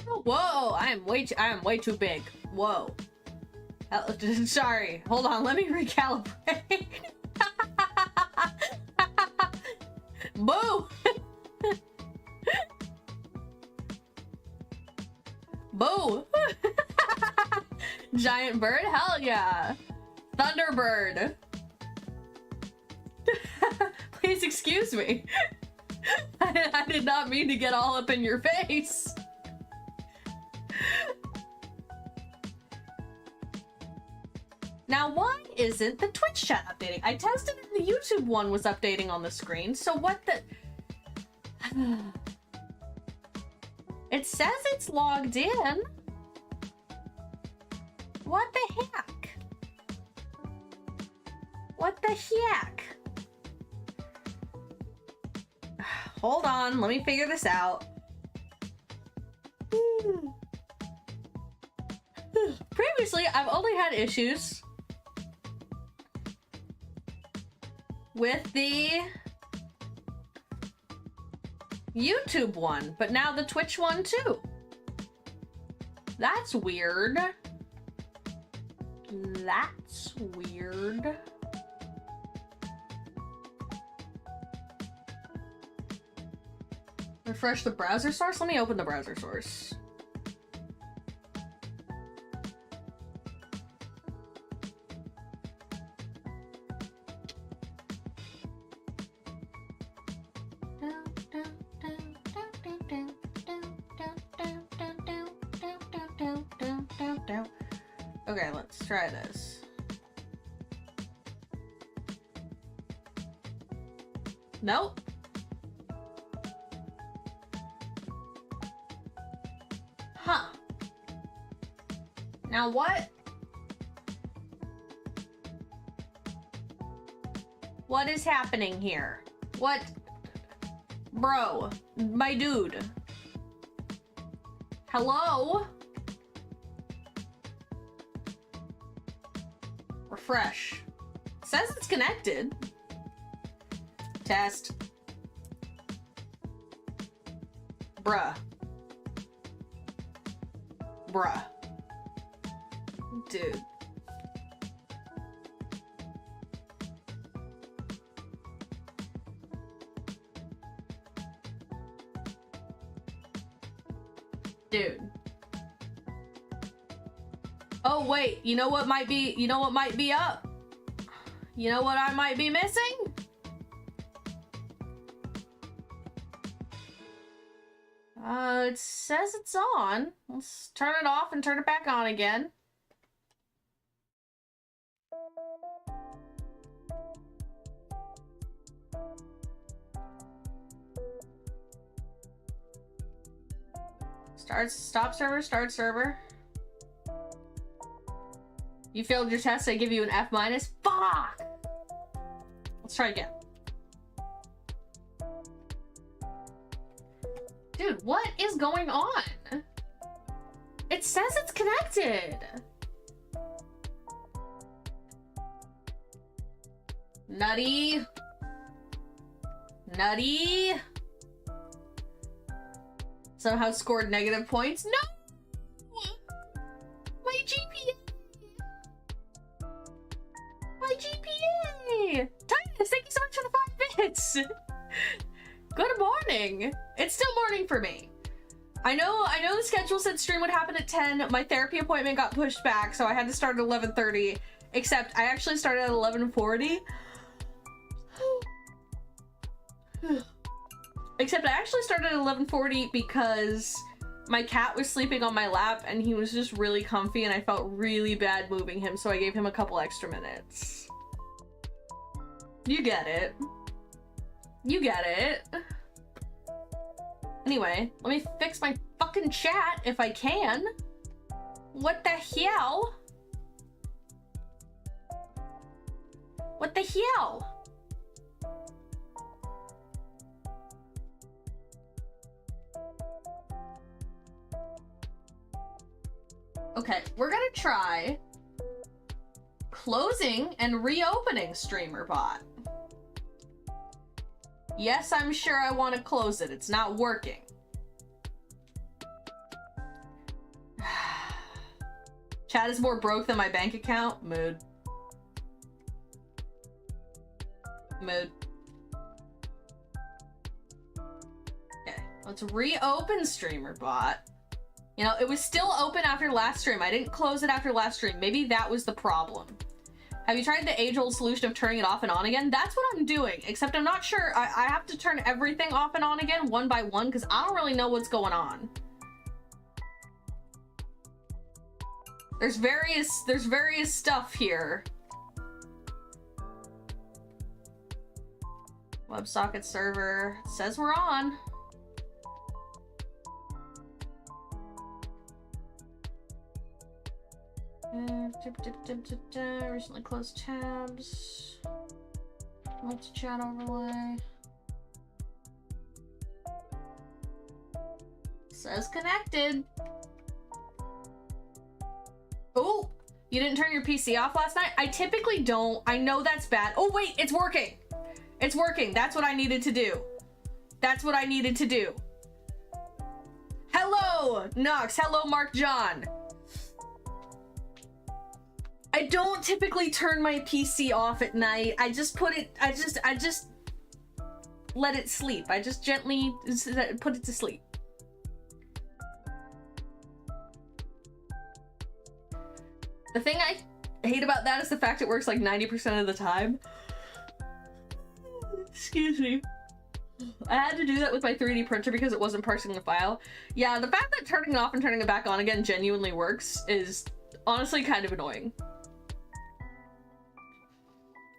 Whoa, I am way too big. Whoa. Sorry, hold on, let me recalibrate. Boo! Boo! Giant bird? Hell yeah! Thunderbird! Please excuse me. I did not mean to get all up in your face. Now, why isn't the Twitch chat updating? I tested it and the YouTube one was updating on the screen, so what the... It says it's logged in. What the heck? What the heck? Hold on, let me figure this out. Previously, I've only had issues with the YouTube one, but now the Twitch one too. That's weird. That's weird. Refresh the browser source? Let me open the browser source. Okay, let's try this. Nope. Huh. Now what? What is happening here? What? Bro, my dude. Hello? Refresh. Says it's connected. Test. Bruh. Bruh. Dude. Dude. Oh wait, you know what might be up? You know what I might be missing? It says it's on. Let's turn it off and turn it back on again. Stop server, start server. You failed your test, I give you an F-. Fuck! Let's try again. Dude, what is going on? It says it's connected. Nutty. Nutty. Somehow scored negative points. No! My GPA! My GPA! Titus, thank you so much for the 5 bits! Good morning! It's still morning for me. I know the schedule said stream would happen at 10. My therapy appointment got pushed back, so I had to start at 11:30. Except I actually started at 11:40. Except I actually started at 11:40 because my cat was sleeping on my lap and he was just really comfy and I felt really bad moving him, so I gave him a couple extra minutes. You get it. You get it. Anyway, let me fix my fucking chat if I can. What the hell? What the hell? Okay, we're gonna try closing and reopening StreamerBot. Yes, I'm sure I want to close it. It's not working. Chat is more broke than my bank account. Mood. Mood. Okay, let's reopen StreamerBot. You know, it was still open after last stream. I didn't close it after last stream. Maybe that was the problem. Have you tried the age-old solution of turning it off and on again? That's what I'm doing, except I'm not sure. I have to turn everything off and on again one by one because I don't really know what's going on. There's various stuff here. WebSocket server says we're on. Recently closed tabs. Multi-chat overlay. Says connected. Oh, you didn't turn your PC off last night? I typically don't. I know that's bad. Oh wait, it's working. It's working. That's what I needed to do. That's what I needed to do. Hello, Nox. Hello, Mark John. I don't typically turn my PC off at night. I just put it, I just let it sleep. I just gently put it to sleep. The thing I hate about that is the fact it works like 90% of the time. Excuse me. I had to do that with my 3D printer because it wasn't parsing the file. Yeah, the fact that turning it off and turning it back on again genuinely works is honestly kind of annoying.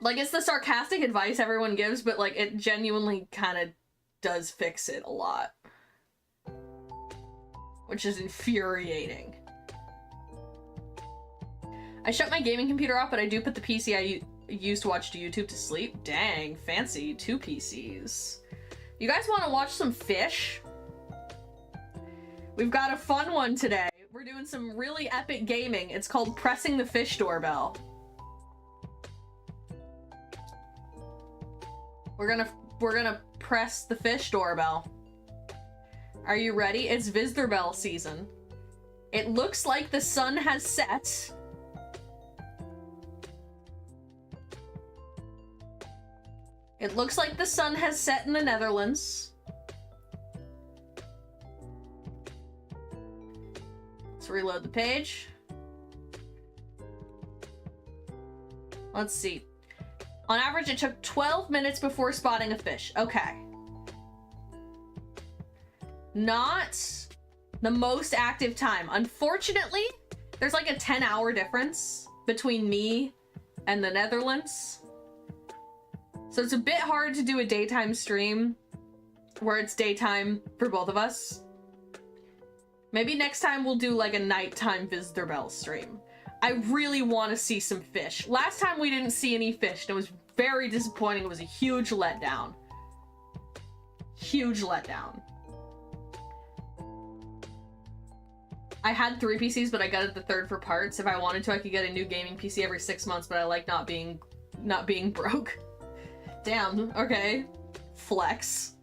Like, it's the sarcastic advice everyone gives, but like it genuinely kind of does fix it a lot. Which is infuriating. I shut my gaming computer off, but I do put the PC I use to watch YouTube to sleep. Dang, fancy. 2 PCs. You guys want to watch some fish? We've got a fun one today. We're doing some really epic gaming. It's called pressing the fish doorbell. We're gonna press the fish doorbell. Are you ready? It's Visdeurbel season. It looks like the sun has set. It looks like the sun has set in the Netherlands. Let's reload the page. Let's see. On average, it took 12 minutes before spotting a fish. Okay. Not the most active time. Unfortunately, there's like a 10-hour difference between me and the Netherlands. So it's a bit hard to do a daytime stream where it's daytime for both of us. Maybe next time we'll do like a nighttime Visdeurbel stream. I really want to see some fish. Last time we didn't see any fish and it was very disappointing. It was a huge letdown. Huge letdown. I had 3 PCs, but I gutted the 3rd for parts. If I wanted to, I could get a new gaming PC every 6 months, but I like not being broke. Damn, okay. Flex.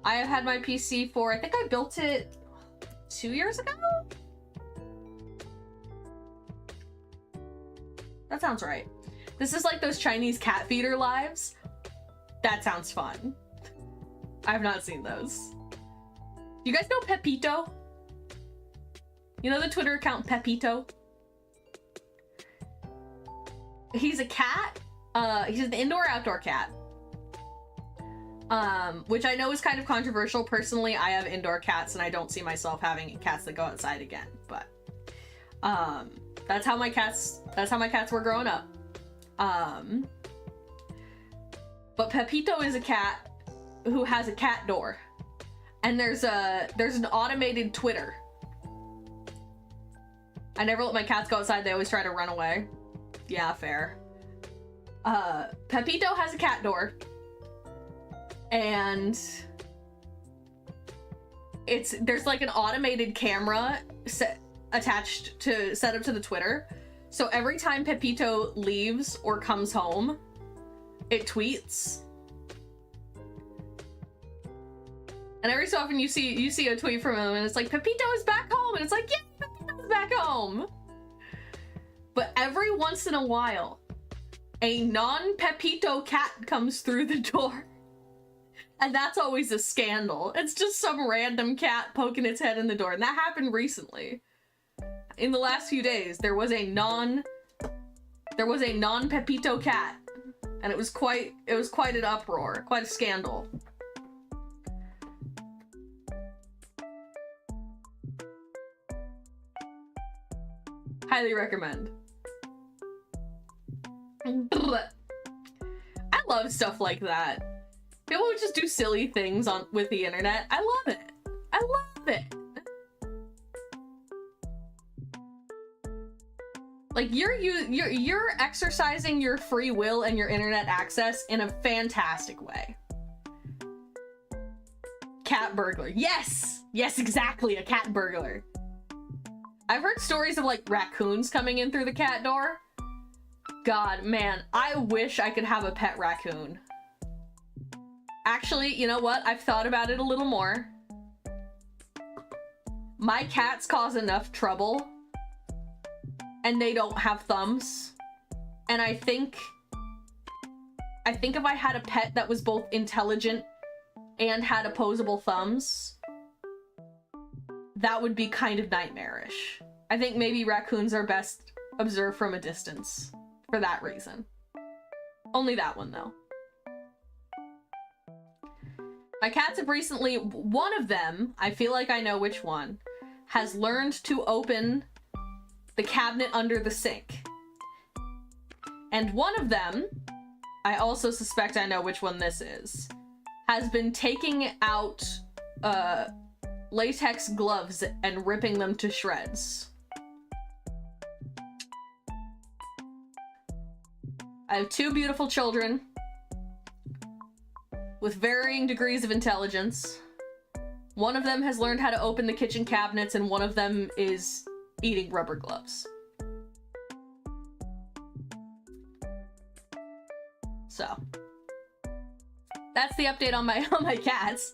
I have had my PC for, I think I built it 2 years ago? That sounds right. This is like those Chinese cat feeder lives. That sounds fun. I've not seen those. You guys know Pepito? You know the Twitter account Pepito? He's a cat. He's an indoor-outdoor cat. Which I know is kind of controversial. Personally, I have indoor cats and I don't see myself having cats that go outside again, but that's how my cats were growing up. But Pepito is a cat who has a cat door. And there's an automated Twitter. I never let my cats go outside, they always try to run away. Yeah, fair. Pepito has a cat door. And there's like an automated camera set up to the Twitter. So every time Pepito leaves or comes home, it tweets. And every so often you see a tweet from him and it's like, Pepito is back home, and it's like, yeah, Pepito's back home. But every once in a while, a non-Pepito cat comes through the door. And that's always a scandal. It's just some random cat poking its head in the door. And that happened recently. In the last few days, there was a non-Pepito cat. And it was quite an uproar, quite a scandal. Highly recommend. I love stuff like that. People would just do silly things with the internet. I love it. I love it. Like you're exercising your free will and your internet access in a fantastic way. Cat burglar. Yes! Yes, exactly, a cat burglar. I've heard stories of like raccoons coming in through the cat door. God, man, I wish I could have a pet raccoon. Actually, you know what? I've thought about it a little more. My cats cause enough trouble, and they don't have thumbs. And I think if I had a pet that was both intelligent and had opposable thumbs, that would be kind of nightmarish. I think maybe raccoons are best observed from a distance for that reason. Only that one, though. My cats have recently, one of them, I feel like I know which one, has learned to open the cabinet under the sink. And one of them, I also suspect I know which one this is, has been taking out latex gloves and ripping them to shreds. I have two beautiful children with varying degrees of intelligence. One of them has learned how to open the kitchen cabinets, and one of them is eating rubber gloves. So that's the update on my cats.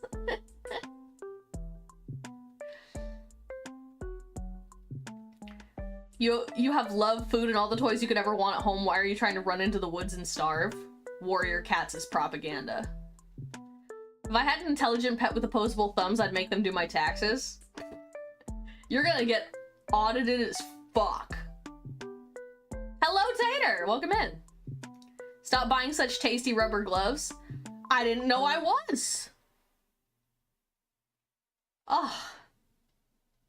You have love, food, and all the toys you could ever want at home. Why are you trying to run into the woods and starve? Warrior cats is propaganda. If I had an intelligent pet with opposable thumbs, I'd make them do my taxes. You're gonna get audited as fuck. Hello, Tater! Welcome in. Stop buying such tasty rubber gloves. I didn't know I was. Oh.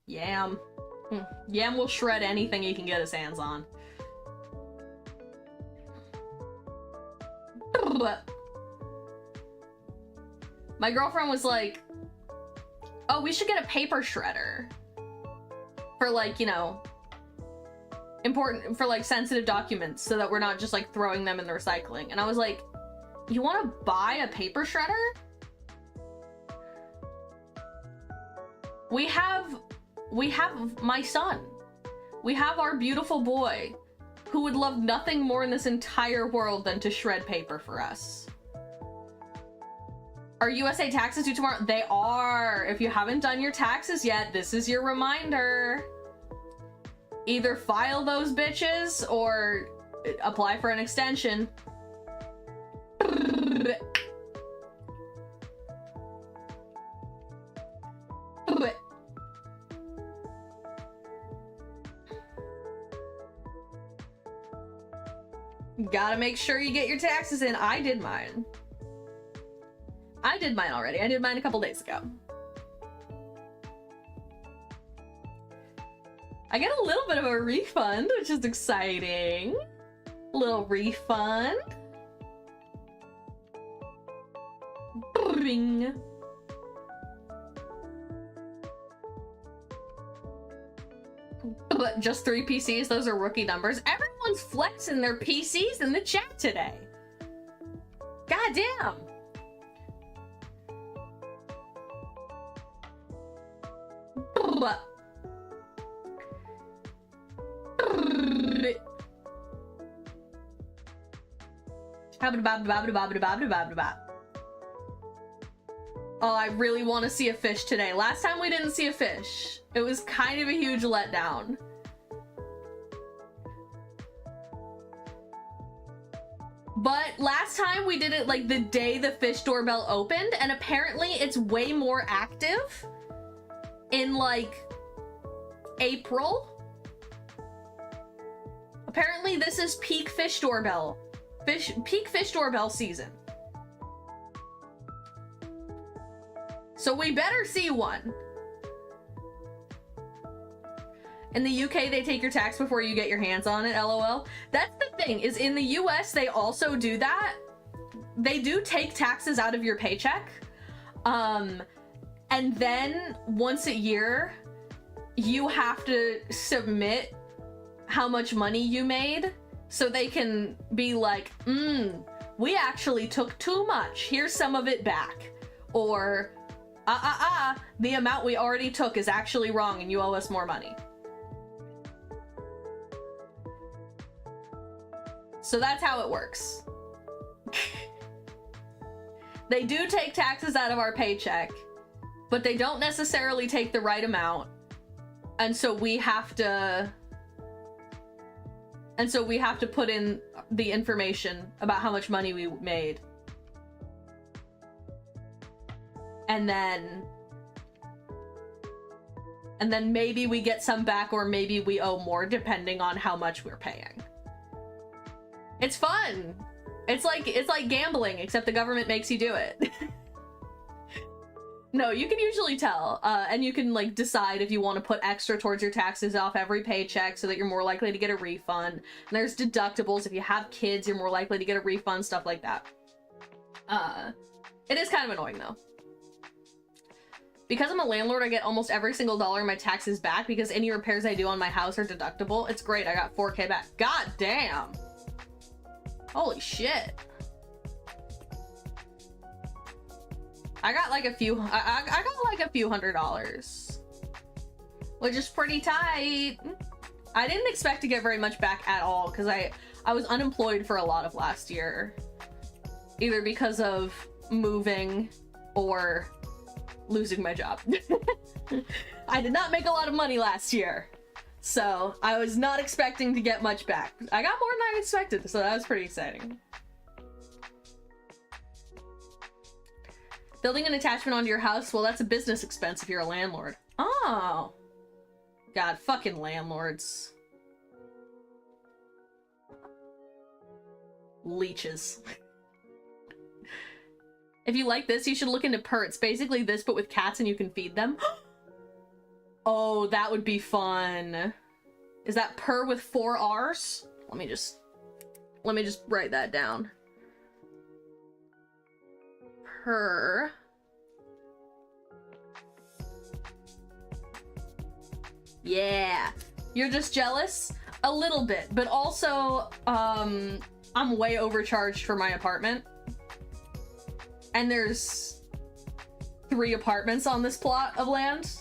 Yam. Yam will shred anything he can get his hands on. My girlfriend was like, oh, we should get a paper shredder. For like, you know, important, for like sensitive documents so that we're not just like throwing them in the recycling. And I was like, you want to buy a paper shredder? We have my son. We have our beautiful boy who would love nothing more in this entire world than to shred paper for us. Are USA taxes due tomorrow? They are. If you haven't done your taxes yet, this is your reminder. Either file those bitches or apply for an extension. Gotta make sure you get your taxes in. I did mine. I did mine already. I did mine a couple days ago. I get a little bit of a refund, which is exciting. Little refund. Bring. But just 3 PCs, those are rookie numbers. Everyone's flexing their PCs in the chat today. God damn. Oh, I really want to see a fish today. Last time we didn't see a fish. It was kind of a huge letdown. But last time we did it like the day the fish doorbell opened, and apparently it's way more active in like April. Apparently this is peak fish doorbell. Peak fish doorbell season. So we better see one. In the UK, they take your tax before you get your hands on it, LOL. That's the thing, is in the US, they also do that. They do take taxes out of your paycheck. And then once a year, you have to submit how much money you made so they can be like, we actually took too much. Here's some of it back. Or, the amount we already took is actually wrong and you owe us more money. So that's how it works. They do take taxes out of our paycheck, but they don't necessarily take the right amount. And so we have to put in the information about how much money we made. And then maybe we get some back, or maybe we owe more depending on how much we're paying. It's fun. It's like gambling, except the government makes you do it. No, you can usually tell, and you can like decide if you want to put extra towards your taxes off every paycheck so that you're more likely to get a refund. And there's deductibles. If you have kids, you're more likely to get a refund, stuff like that. It is kind of annoying though. Because I'm a landlord, I get almost every single dollar in my taxes back because any repairs I do on my house are deductible. It's great. I got 4K back. God damn. Holy shit. I got like a few, I got like a few $100s, which is pretty tight. I didn't expect to get very much back at all because I was unemployed for a lot of last year, either because of moving or losing my job. I did not make a lot of money last year, so I was not expecting to get much back. I got more than I expected, so that was pretty exciting. Building an attachment onto your house, well, that's a business expense if you're a landlord. Oh. God, fucking landlords. Leeches. If you like this, you should look into Purr. It's basically this, but with cats and you can feed them. Oh, that would be fun. Is that Purr with 4 R's? Let me just write that down. Purr. Yeah. You're just jealous? A little bit, but also, I'm way overcharged for my apartment. And there's 3 apartments on this plot of land.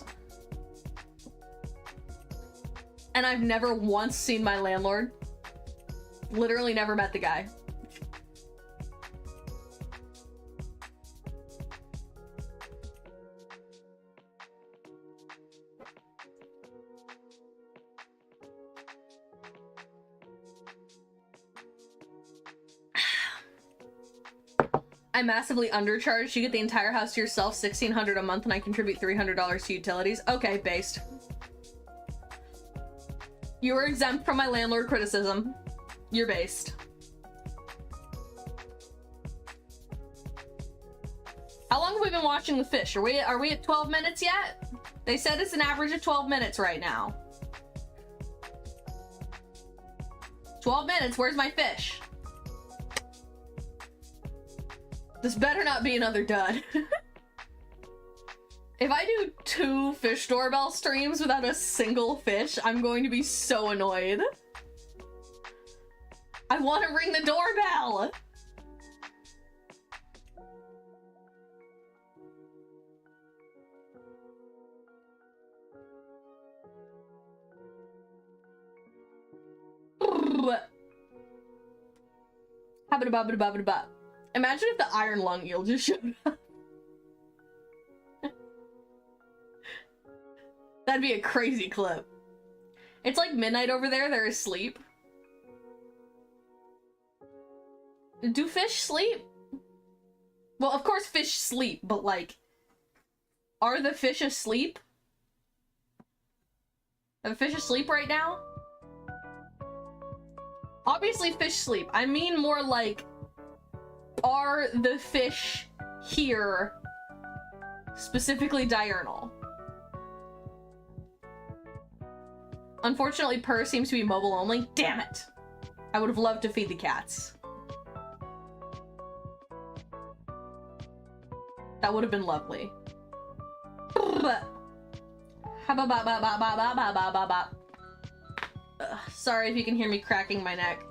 And I've never once seen my landlord. Literally never met the guy. I'm massively undercharged. You get the entire house to yourself, $1,600 a month, and I contribute $300 to utilities. Okay, based. You are exempt from my landlord criticism. You're based. How long have we been watching the fish? Are we at 12 minutes yet? They said it's an average of 12 minutes right now. 12 minutes, where's my fish? This better not be another dud. If I do 2 fish doorbell streams without a single fish, I'm going to be so annoyed. I want to ring the doorbell! Imagine if the iron lung eel just showed up. That'd be a crazy clip. It's like midnight over there, they're asleep. Do fish sleep? Well, of course fish sleep, but like, are the fish asleep? Are the fish asleep right now? Obviously fish sleep. I mean more like, are the fish here, specifically diurnal? Unfortunately, Purr seems to be mobile only. Damn it! I would have loved to feed the cats. That would have been lovely. Sorry if you can hear me cracking my neck.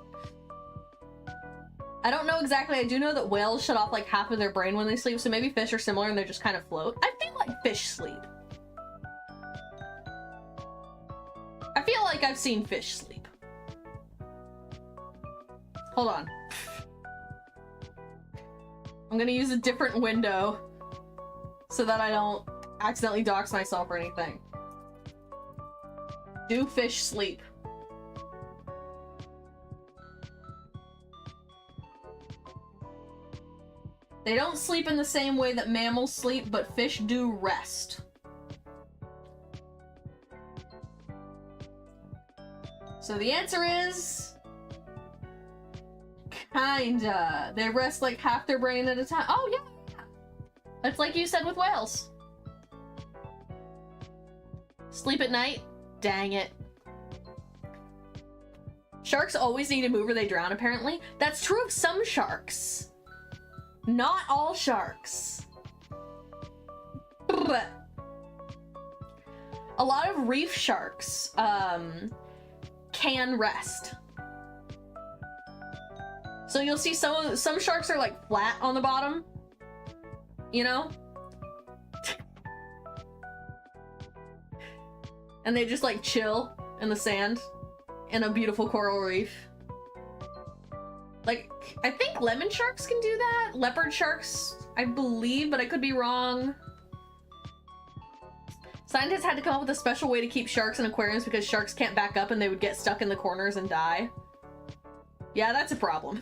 I don't know exactly. I do know that whales shut off like half of their brain when they sleep, so maybe fish are similar and they just kind of float. I feel like fish sleep. I feel like I've seen fish sleep. Hold on. I'm gonna use a different window so that I don't accidentally dox myself or anything. Do fish sleep? They don't sleep in the same way that mammals sleep, but fish do rest. So the answer is... kinda. They rest like half their brain at a time. Oh, yeah. That's like you said with whales. Sleep at night? Dang it. Sharks always need to move or they drown, apparently. That's true of some sharks. Not all sharks. A lot of reef sharks can rest. So you'll see some sharks are like flat on the bottom, you know? And they just like chill in the sand in a beautiful coral reef. Like, I think lemon sharks can do that. Leopard sharks, I believe, but I could be wrong. Scientists had to come up with a special way to keep sharks in aquariums because sharks can't back up and they would get stuck in the corners and die. Yeah, that's a problem.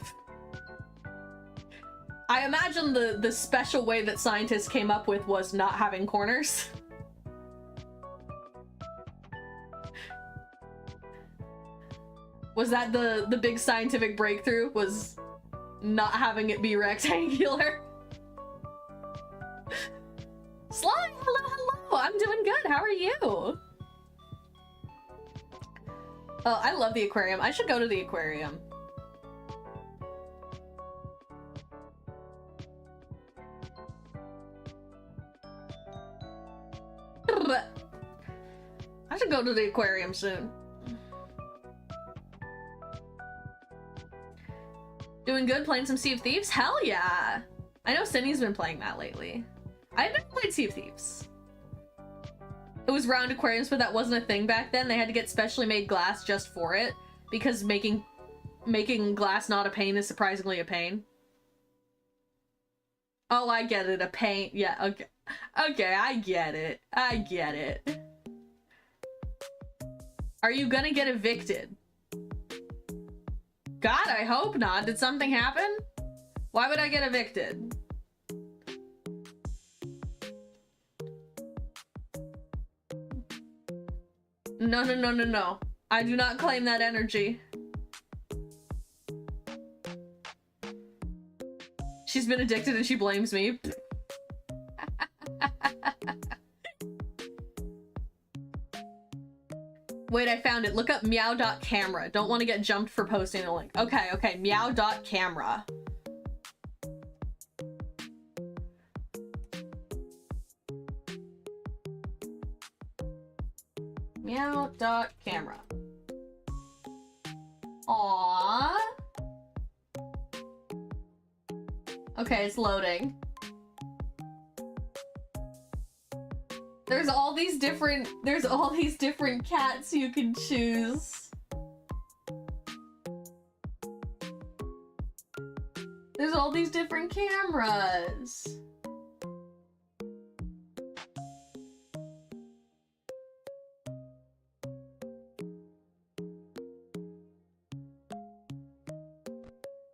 I imagine the special way that scientists came up with was not having corners. Was that the big scientific breakthrough? Was not having it be rectangular? Slime, hello, hello! I'm doing good, how are you? Oh, I love the aquarium. I should go to the aquarium. I should go to the aquarium soon. Doing good, playing some Sea of Thieves? Hell yeah! I know Cindy's been playing that lately. I've never played Sea of Thieves. It was round aquariums, but that wasn't a thing back then. They had to get specially made glass just for it, because making glass not a pain is surprisingly a pain. Oh, I get it, a pain. Yeah, okay. Okay, I get it. I get it. Are you gonna get evicted? God, I hope not. Did something happen? Why would I get evicted? No, no, no, no, no. I do not claim that energy. She's been addicted and she blames me. Wait, I found it. Look up meow.camera. Don't want to get jumped for posting a link. Okay, okay. Meow.camera. Meow.camera. Aww. Okay, it's loading. There's all these different cats you can choose. There's all these different cameras.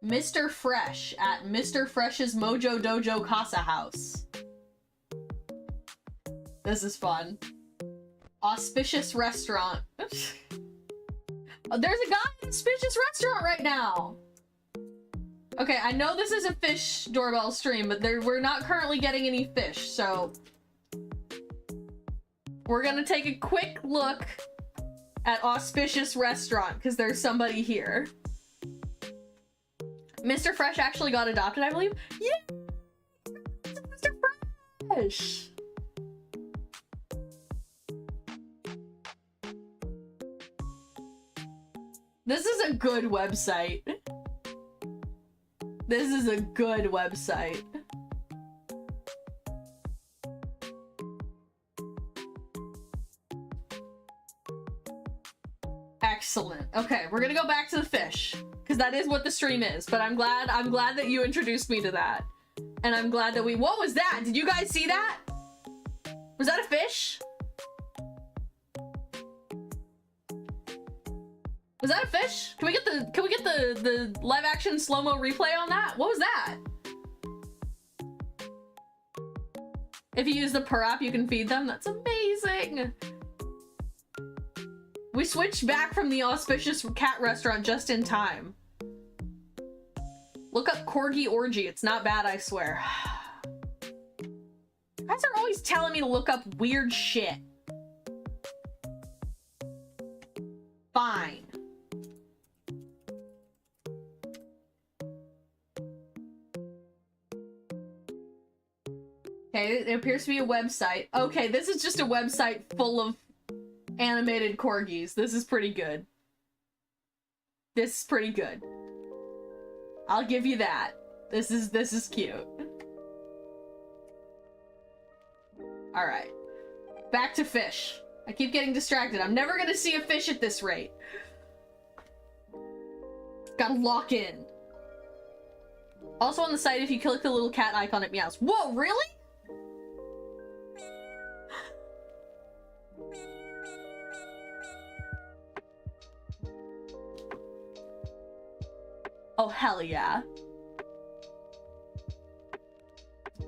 Mr. Fresh at Mr. Fresh's Mojo Dojo Casa House. This is fun. Auspicious restaurant. There's a guy in an auspicious restaurant right now. Okay, I know this is a fish doorbell stream, but we're not currently getting any fish, so we're gonna take a quick look at auspicious restaurant because there's somebody here. Mr. Fresh actually got adopted, I believe. Yeah, Mr. Fresh. This is a good website. This is a good website. Excellent. Okay, we're gonna go back to the fish because that is what the stream is. But I'm glad that you introduced me to that, and I'm glad that we. What was that? Did you guys see that? Was that a fish? Was that a fish? Can we get the live action slow-mo replay on that? What was that? If you use the per app, you can feed them. That's amazing. We switched back from the auspicious cat restaurant just in time. Look up Corgi Orgy. It's not bad, I swear. You guys are always telling me to look up weird shit. Fine. Okay, it appears to be a website. Okay, this is just a website full of animated corgis. This is pretty good. This is pretty good. I'll give you that. This is cute. All right. Back to fish. I keep getting distracted. I'm never gonna see a fish at this rate. Gotta lock in. Also on the site, if you click the little cat icon, it meows. Whoa, really? Oh, hell yeah.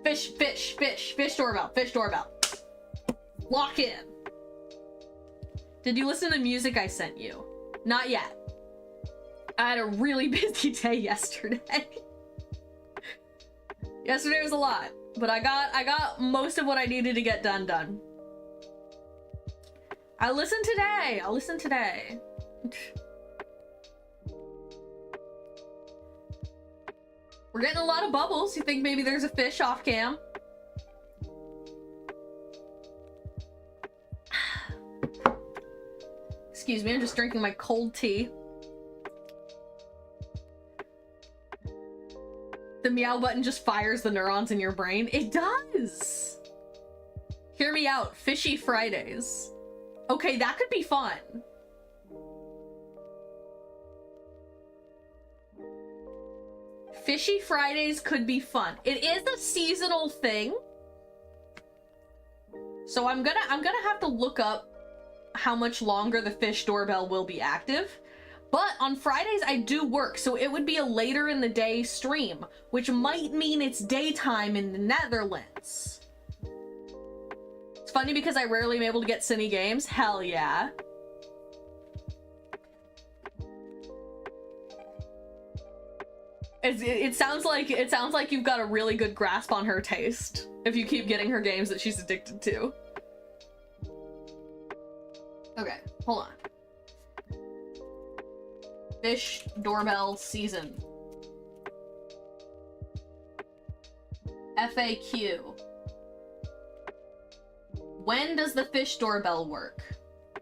Fish doorbell, fish doorbell. Lock in. Did you listen to the music I sent you? Not yet. I had a really busy day yesterday. Yesterday was a lot, but I got most of what I needed to get done. I'll listen today. We're getting a lot of bubbles. You think maybe there's a fish off cam? Excuse me, I'm just drinking my cold tea. The meow button just fires the neurons in your brain. It does! Hear me out. Fishy Fridays. Okay, that could be fun. Fishy Fridays could be fun. It is a seasonal thing. So I'm gonna have to look up how much longer the fish doorbell will be active. But on Fridays I do work, so it would be a later in the day stream, which might mean it's daytime in the Netherlands. It's funny because I rarely am able to get cine games. Hell yeah. It sounds like you've got a really good grasp on her taste if you keep getting her games that she's addicted to. Okay, hold on. Fish doorbell season. FAQ. When does the fish doorbell work?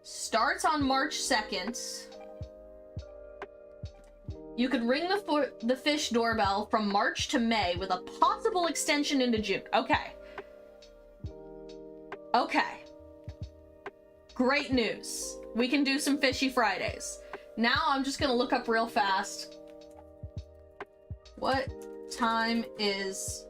Starts on March 2nd. You could ring the fish doorbell from March to May with a possible extension into June. Okay. Okay. Great news. We can do some Fishy Fridays. Now I'm just gonna look up real fast. What time is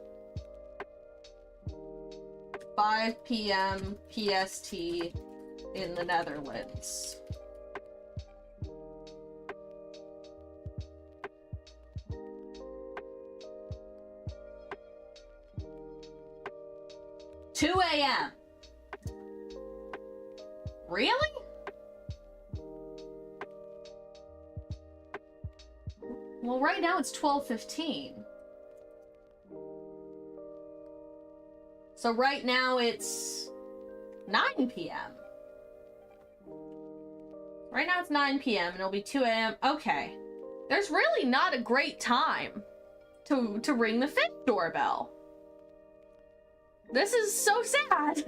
5 p.m. PST in the Netherlands? 2 a.m. Really? Well, right now it's 12:15. So right now it's 9 p.m. Right now it's 9 p.m. and it'll be 2 a.m. Okay. There's really not a great time to ring the fish doorbell. This is so sad.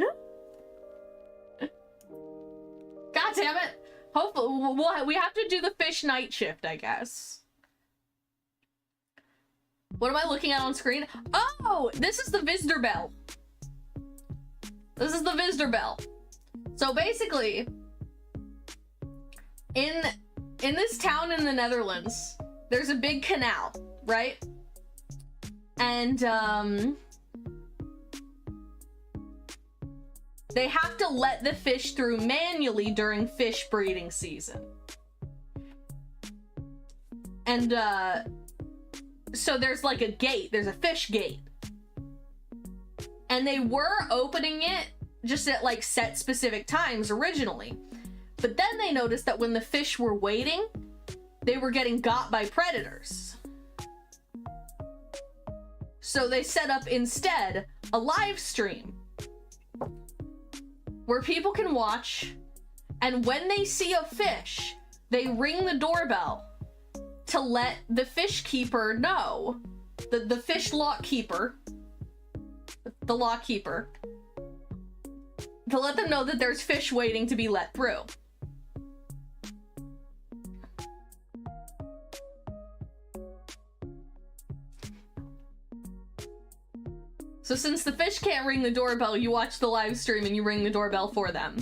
God damn it. Hopefully, we have to do the fish night shift, I guess. What am I looking at on screen? Oh, this is the Visdeurbel. This is the Visdeurbel. So basically, in this town in the Netherlands, there's a big canal, right? And they have to let the fish through manually during fish breeding season. And so there's like a gate, there's a fish gate. And they were opening it just at like set specific times originally. But then they noticed that when the fish were waiting, they were getting got by predators. So they set up instead a live stream where people can watch, and when they see a fish, they ring the doorbell to let the fish keeper know, the fish lock keeper, the lock keeper, to let them know that there's fish waiting to be let through. So since the fish can't ring the doorbell, you watch the live stream and you ring the doorbell for them.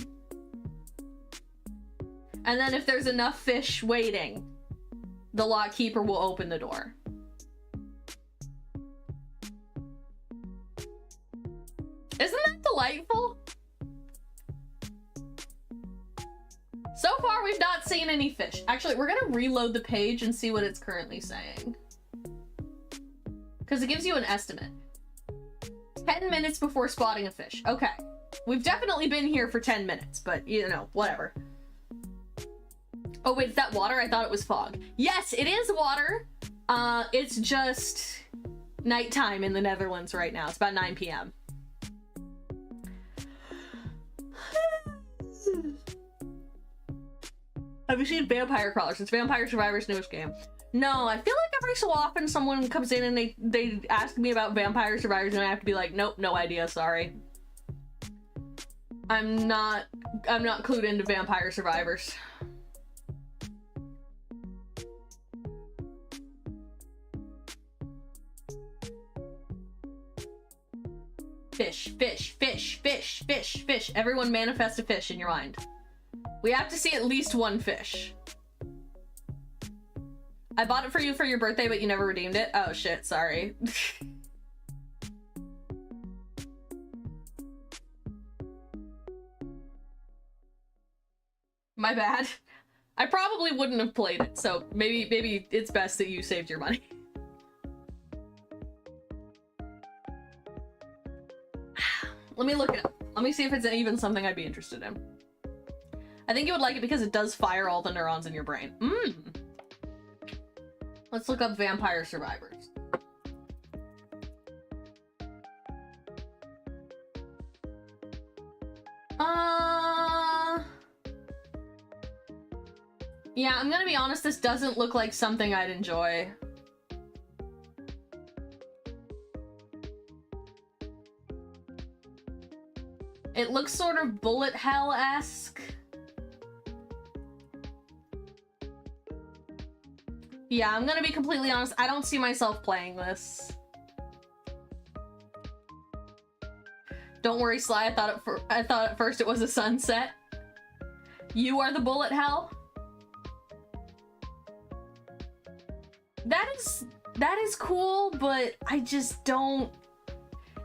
And then if there's enough fish waiting, the lock keeper will open the door. Isn't that delightful? So far, we've not seen any fish. Actually, we're gonna reload the page and see what it's currently saying. Because it gives you an estimate. 10 minutes before spotting a fish. Okay. We've definitely been here for 10 minutes, but you know, whatever. Oh wait, is that water? I thought it was fog. Yes, it is water. It's just nighttime in the Netherlands right now. It's about 9 p.m. Have you seen Vampire Crawlers? It's Vampire Survivors' newest game. No, I feel like every so often someone comes in and they ask me about Vampire Survivors and I have to be like, nope, no idea, sorry. I'm not clued into Vampire Survivors. Fish, fish, fish, fish, fish, fish. Everyone manifest a fish in your mind. We have to see at least one fish. I bought it for you for your birthday, but you never redeemed it. Oh shit, sorry. My bad. I probably wouldn't have played it, so maybe it's best that you saved your money. Let me look it up. Let me see if it's even something I'd be interested in. I think you would like it because it does fire all the neurons in your brain. Let's look up Vampire Survivors. Yeah, I'm gonna be honest, this doesn't look like something I'd enjoy. It looks sort of bullet hell-esque. Yeah, I'm gonna be completely honest, I don't see myself playing this. Don't worry, Sly, I thought at first it was a sunset. You are the bullet hell? That is cool, but I just don't...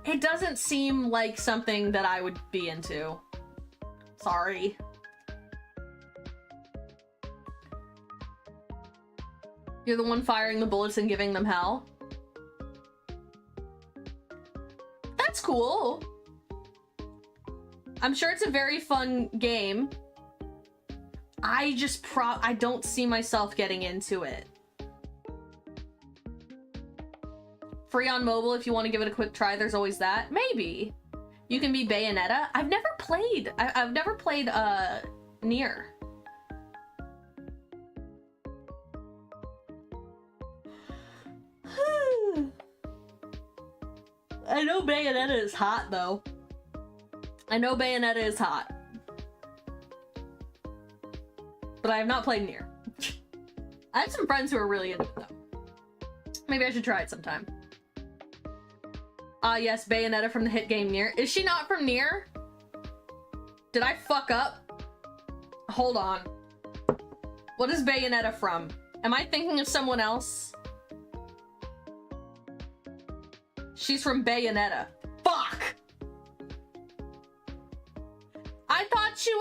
It doesn't seem like something that I would be into. Sorry. You're the one firing the bullets and giving them hell? That's cool. I'm sure it's a very fun game. I just I don't see myself getting into it. Free on mobile if you want to give it a quick try, there's always that. Maybe. You can be Bayonetta. I've never played Nier. I know Bayonetta is hot, though. I know Bayonetta is hot. But I have not played Nier. I have some friends who are really into it, though. Maybe I should try it sometime. Ah, yes, Bayonetta from the hit game Nier. Is she not from Nier? Did I fuck up? Hold on. What is Bayonetta from? Am I thinking of someone else? She's from Bayonetta. Fuck! I thought she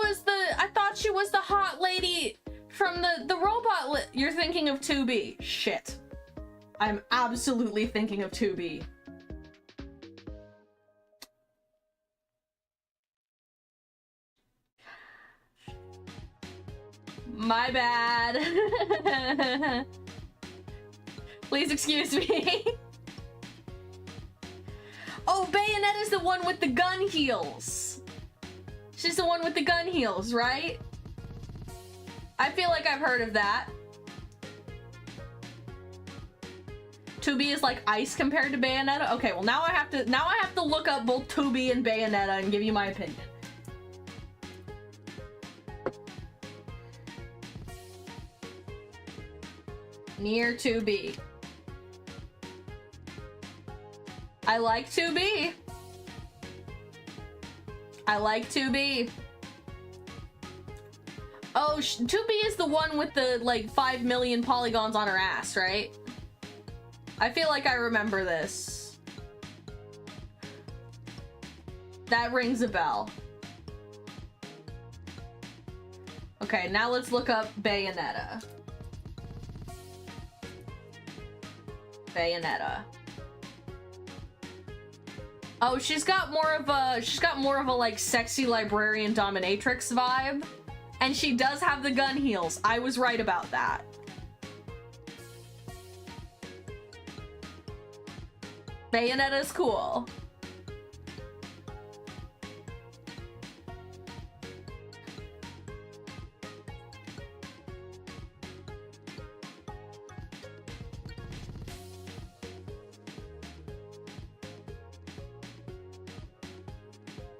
was the hot lady from the robot You're thinking of 2B. Shit. I'm absolutely thinking of 2B. My bad. Please excuse me. Oh, Bayonetta's the one with the gun heels. She's the one with the gun heels, right? I feel like I've heard of that. 2B is like ice compared to Bayonetta. Okay, well now I have to look up both 2B and Bayonetta and give you my opinion. Nier 2B. I like 2B. I like 2B. Oh, 2B is the one with the, like, 5 million polygons on her ass, right? I feel like I remember this. That rings a bell. Okay, now let's look up Bayonetta. Bayonetta. Oh, she's got more of a like sexy librarian dominatrix vibe. And she does have the gun heels. I was right about that. Bayonetta's cool.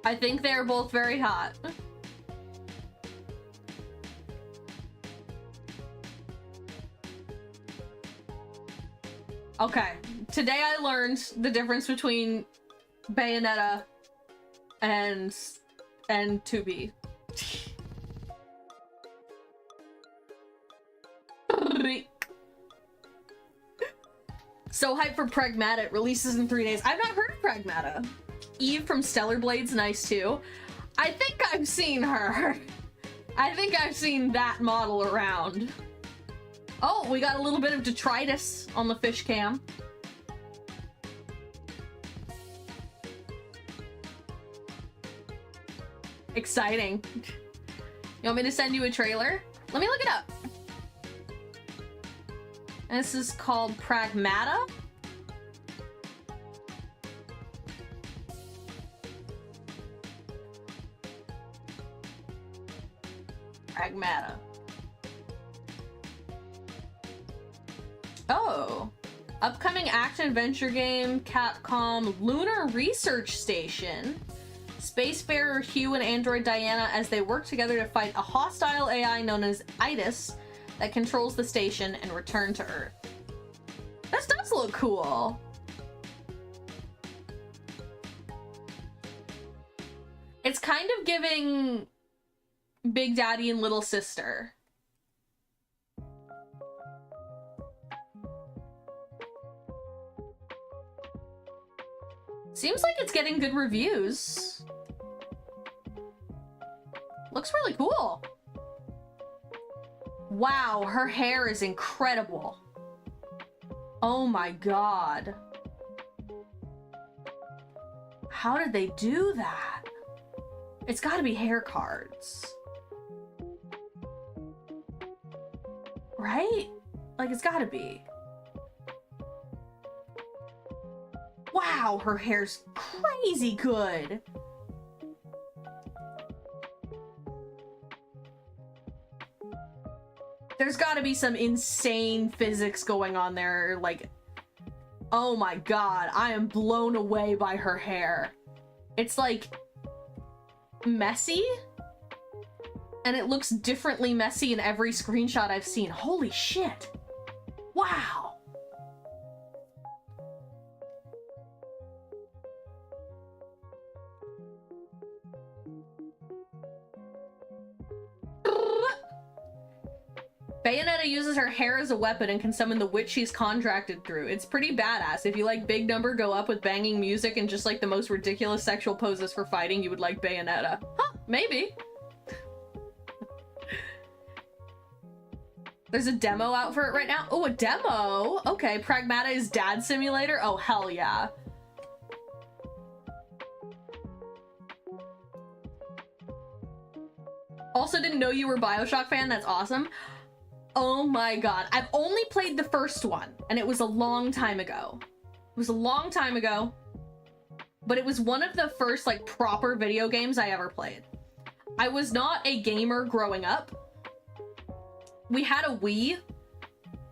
I think they're both very hot. Okay, today I learned the difference between Bayonetta and 2B. So hyped for Pragmata. It releases in 3 days. I've not heard of Pragmata. Eve from Stellar Blade's nice too. I think I've seen her. I think I've seen that model around. Oh, we got a little bit of detritus on the fish cam. Exciting. You want me to send you a trailer? Let me look it up. This is called Pragmata. Pragmata. Oh. Upcoming action-adventure game, Capcom Lunar Research Station. Spacefarer Hugh and android Diana as they work together to fight a hostile AI known as Itis that controls the station and return to Earth. This does look cool. It's kind of giving Big Daddy and Little Sister. Seems like it's getting good reviews. Looks really cool. Wow, her hair is incredible. Oh my god. How did they do that? It's gotta be hair cards. Right? Like, it's gotta be. Wow, her hair's crazy good. There's gotta be some insane physics going on there, like, oh my god, I am blown away by her hair. It's like messy, and it looks differently messy in every screenshot I've seen. Holy shit. Wow. Bayonetta uses her hair as a weapon and can summon the witch she's contracted through. It's pretty badass. If you like big number go up with banging music and just like the most ridiculous sexual poses for fighting, you would like Bayonetta. Huh, maybe. There's a demo out for it right now. Oh, a demo? Okay, Pragmata is Dad Simulator? Oh, hell yeah. Also didn't know you were a BioShock fan. That's awesome. Oh my god. I've only played the first one, and it was a long time ago. It was a long time ago, but it was one of the first, like, proper video games I ever played. I was not a gamer growing up. We had a Wii,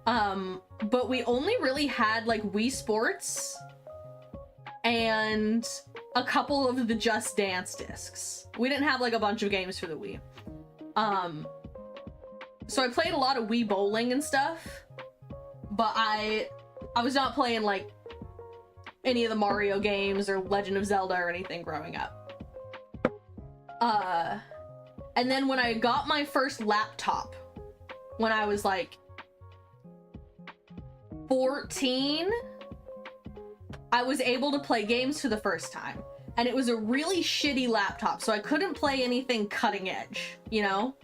but we only really had, like, Wii Sports and a couple of the Just Dance discs. We didn't have, like, a bunch of games for the Wii. So I played a lot of Wii bowling and stuff, but I was not playing like any of the Mario games or Legend of Zelda or anything growing up. And then when I got my first laptop, when I was like 14, I was able to play games for the first time. And it was a really shitty laptop, so I couldn't play anything cutting edge, you know?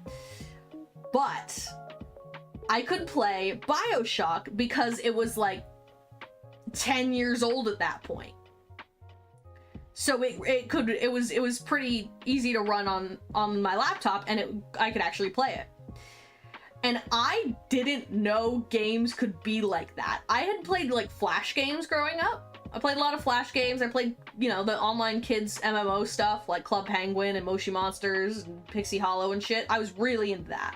But I could play BioShock because it was like 10 years old at that point. So it was pretty easy to run on my laptop, and I could actually play it. And I didn't know games could be like that. I had played like Flash games growing up. I played a lot of Flash games. I played, you know, the online kids MMO stuff like Club Penguin and Moshi Monsters and Pixie Hollow and shit. I was really into that.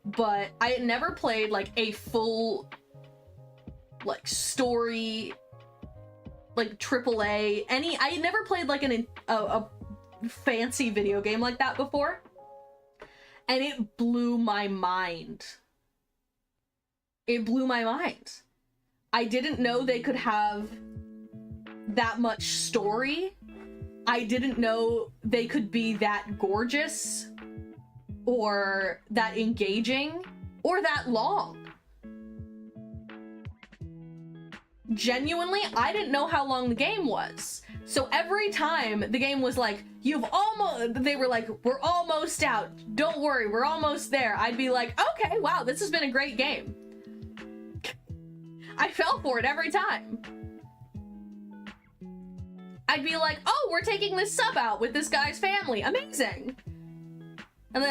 But I had never played like a full like story, like AAA, I had never played like a fancy video game like that before. And it blew my mind. It blew my mind. I didn't know they could have that much story. I didn't know they could be that gorgeous or that engaging or that long. Genuinely, I didn't know how long the game was. So every time the game was like, they were like, we're almost out. Don't worry, we're almost there. I'd be like, okay, wow, this has been a great game. I fell for it every time. I'd be like, oh, we're taking this sub out with this guy's family. Amazing. And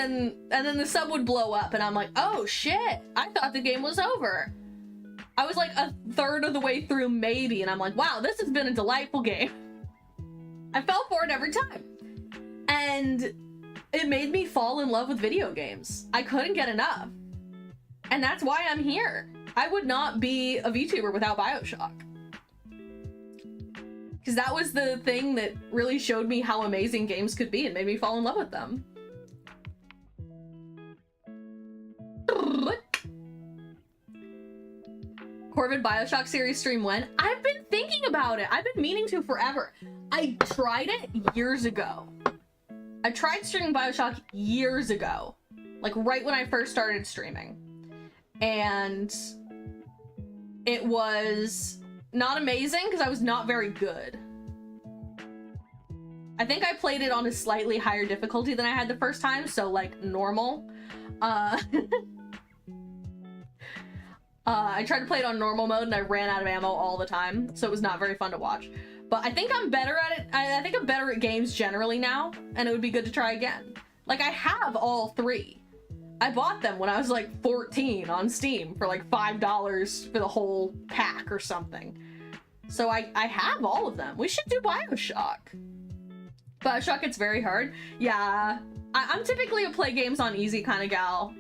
then the sub would blow up and I'm like, oh shit, I thought the game was over. I was like a third of the way through maybe, and I'm like, wow, this has been a delightful game. I fell for it every time. And it made me fall in love with video games. I couldn't get enough. And that's why I'm here. I would not be a VTuber without BioShock. Because that was the thing that really showed me how amazing games could be and made me fall in love with them. Corvid BioShock series stream when? I've been thinking about it. I've been meaning to forever. I tried it years ago. I tried streaming BioShock years ago. Like right when I first started streaming. And it was not amazing because I was not very good. I think I played it on a slightly higher difficulty than I had the first time, so like normal. I tried to play it on normal mode and I ran out of ammo all the time, so it was not very fun to watch. But I think I'm better at it. I think I'm better at games generally now, and it would be good to try again. Like, I have all 3. I bought them when I was like 14 on Steam for like $5 for the whole pack or something. So I have all of them. We should do Bioshock. Bioshock, it's very hard. Yeah, I'm typically a play games on easy kind of gal.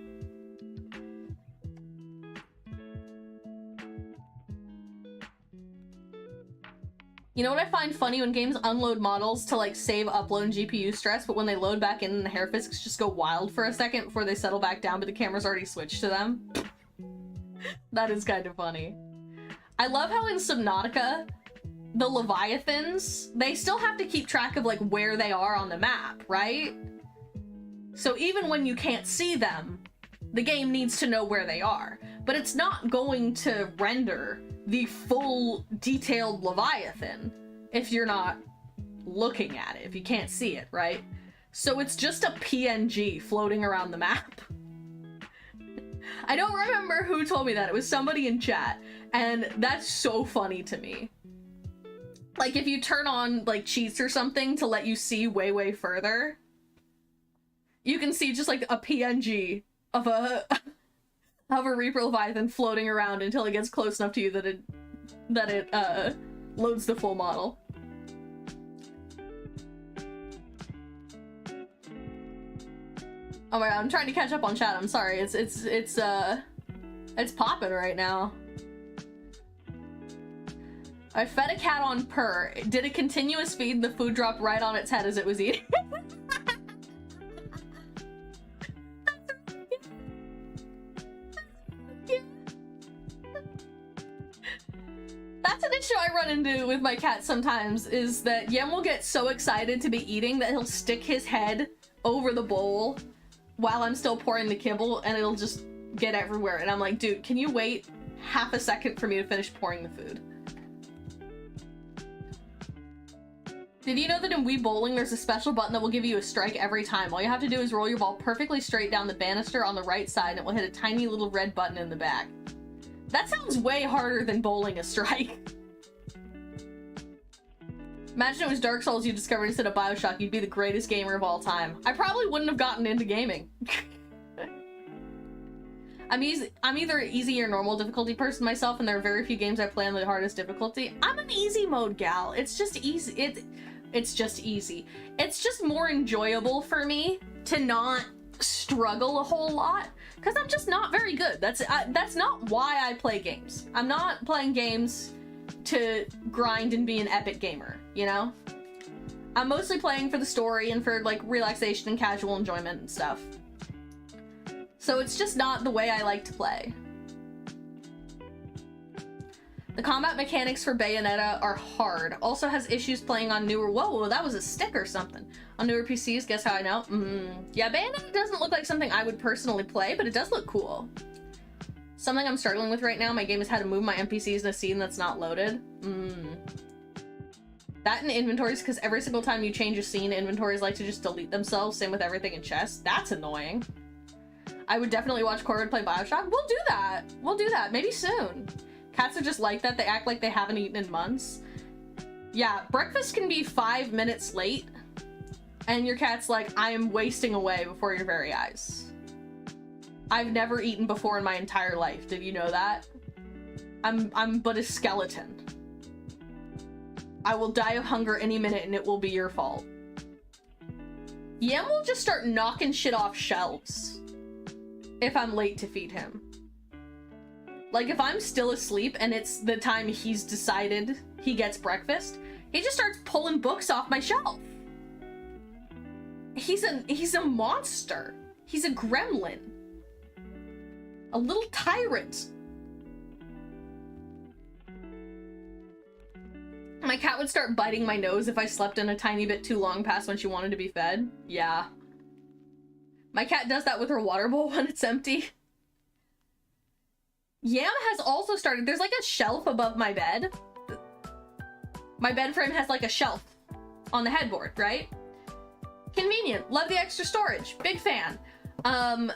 You know what I find funny? When games unload models to like save upload and GPU stress, but when they load back in, the hair physics just go wild for a second before they settle back down, but the camera's already switched to them. That is kind of funny. I love how in Subnautica, the Leviathans, they still have to keep track of like where they are on the map, right? So even when you can't see them, the game needs to know where they are, but it's not going to render the full detailed Leviathan if you're not looking at it, if you can't see it, right? So it's just a PNG floating around the map. I don't remember who told me that. It was somebody in chat, and that's so funny to me. Like, if you turn on like cheats or something to let you see way further, you can see just like a PNG of a Reaper Leviathan floating around until it gets close enough to you that it loads the full model. Oh my god, I'm trying to catch up on chat. I'm sorry. It's popping right now. I fed a cat on purr. Did a continuous feed, the food dropped right on its head as it was eating. That's an issue I run into with my cat sometimes, is that Yem will get so excited to be eating that he'll stick his head over the bowl while I'm still pouring the kibble, and it'll just get everywhere. And I'm like, dude, can you wait half a second for me to finish pouring the food? Did you know that in Wii Bowling there's a special button that will give you a strike every time? All you have to do is roll your ball perfectly straight down the banister on the right side and it will hit a tiny little red button in the back. That sounds way harder than bowling a strike. Imagine it was Dark Souls you discovered instead of Bioshock. You'd be the greatest gamer of all time. I probably wouldn't have gotten into gaming. I'm either an easy or normal difficulty person myself, and there are very few games I play on the hardest difficulty. I'm an easy mode gal. It's just easy. It's just easy. It's just more enjoyable for me to not struggle a whole lot, because I'm just not very good. That's not why I play games. I'm not playing games to grind and be an epic gamer, you know? I'm mostly playing for the story and for like relaxation and casual enjoyment and stuff. So it's just not the way I like to play. The combat mechanics for Bayonetta are hard. Also has issues playing on newer— whoa, that was a stick or something. On newer PCs, guess how I know? Yeah, Bayonetta doesn't look like something I would personally play, but it does look cool. Something I'm struggling with right now, my game is how to move my NPCs in a scene that's not loaded. That and inventories, because every single time you change a scene, inventories like to just delete themselves, same with everything in chests. That's annoying. I would definitely watch Corvid play Bioshock. We'll do that. We'll do that. Maybe soon. Cats are just like that. They act like they haven't eaten in months. Yeah, breakfast can be 5 minutes late, and your cat's like, I am wasting away before your very eyes. I've never eaten before in my entire life. Did you know that? I'm but a skeleton. I will die of hunger any minute and it will be your fault. Yem will just start knocking shit off shelves if I'm late to feed him. Like, if I'm still asleep and it's the time he's decided he gets breakfast, he just starts pulling books off my shelf. He's a monster. He's a gremlin. A little tyrant. My cat would start biting my nose if I slept in a tiny bit too long past when she wanted to be fed. Yeah. My cat does that with her water bowl when it's empty. Yam has also started— there's like a shelf above my bed. My bed frame has like a shelf on the headboard, right? Convenient. Love the extra storage. Big fan. Yam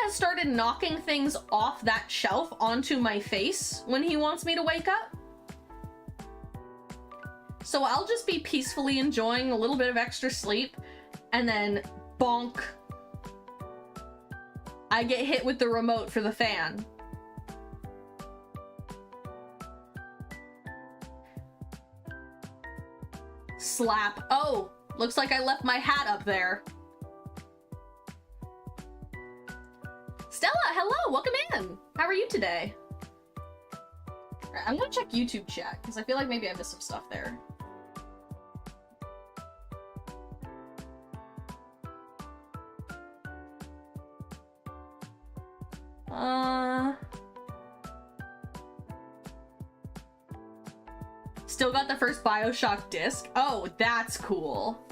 has started knocking things off that shelf onto my face when he wants me to wake up. So I'll just be peacefully enjoying a little bit of extra sleep, and then bonk, I get hit with the remote for the fan. Slap. Oh, looks like I left my hat up there. Stella, hello, welcome in. How are you today? All right, I'm gonna check YouTube chat, because I feel like maybe I missed some stuff there. Still got the first BioShock disc. Oh, that's cool.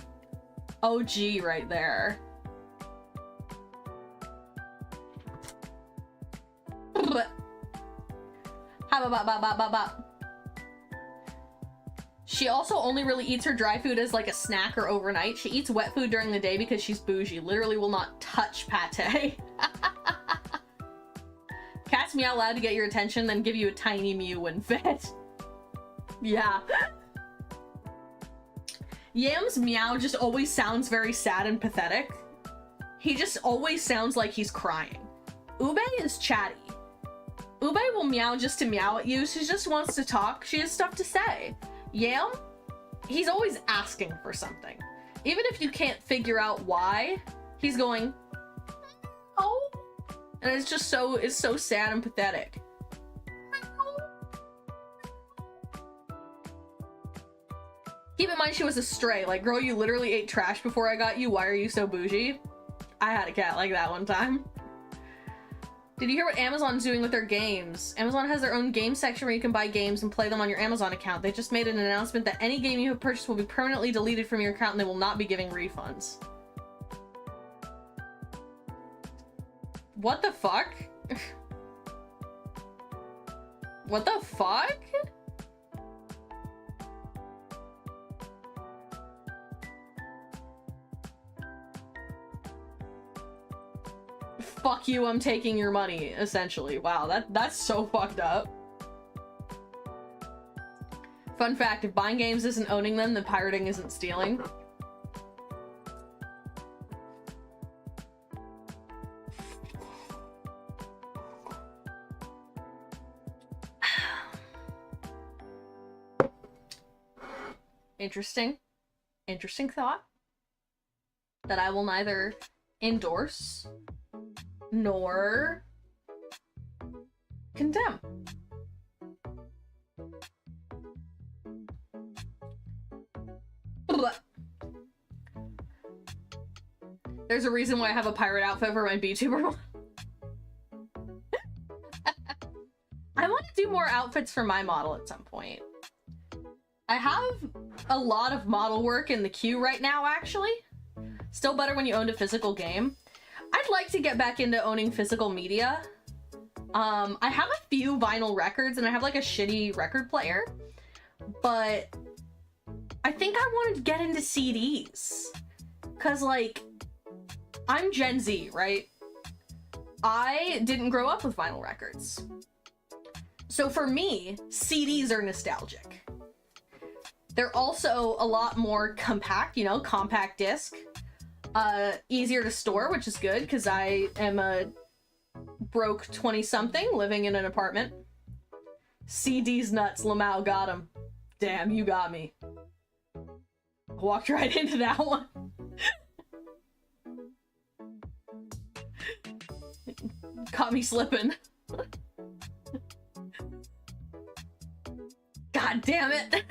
OG right there. She also only really eats her dry food as like a snack or overnight. She eats wet food during the day because she's bougie. Literally will not touch pate. Cats meow loud to get your attention, then give you a tiny mew when fed. Yeah. Yam's meow just always sounds very sad and pathetic. He just always sounds like he's crying. Ube is chatty. Ube will meow just to meow at you. She just wants to talk. She has stuff to say. Yam, he's always asking for something. Even if you can't figure out why, he's going, oh. And it's just it's so sad and pathetic. Keep in mind she was a stray. Like, girl, you literally ate trash before I got you. Why are you so bougie? I had a cat like that one time. Did you hear what Amazon's doing with their games? Amazon has their own game section where you can buy games and play them on your Amazon account. They just made an announcement that any game you have purchased will be permanently deleted from your account and they will not be giving refunds. What the fuck? What the fuck? Fuck you, I'm taking your money, essentially. Wow, that's so fucked up. Fun fact, if buying games isn't owning them, then pirating isn't stealing. Interesting. Interesting thought that I will neither endorse nor condemn. Blah. There's a reason why I have a pirate outfit for my VTuber. I want to do more outfits for my model at some point. I have a lot of model work in the queue right now, actually. Still better when you owned a physical game. I'd like to get back into owning physical media. I have a few vinyl records and I have like a shitty record player, but I think I want to get into CDs. Cause like, I'm Gen Z, right? I didn't grow up with vinyl records. So for me, CDs are nostalgic. They're also a lot more compact, you know, compact disc. Easier to store, which is good because I am a broke 20-something living in an apartment. CD's nuts, Lamau got him. Damn, you got me. Walked right into that one. Caught me slipping. God damn it.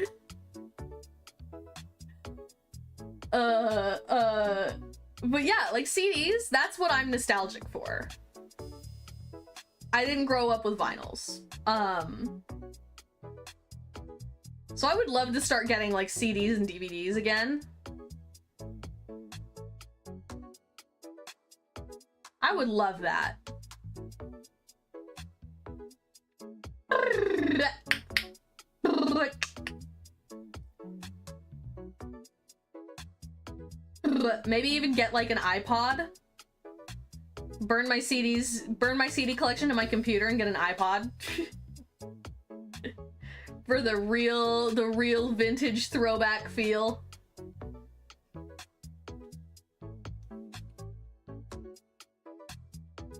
But yeah, like CDs, that's what I'm nostalgic for. I didn't grow up with vinyls. So I would love to start getting like CDs and DVDs again. I would love that. Maybe even get like an iPod. Burn my CDs, burn my CD collection to my computer and get an iPod. For the real vintage throwback feel.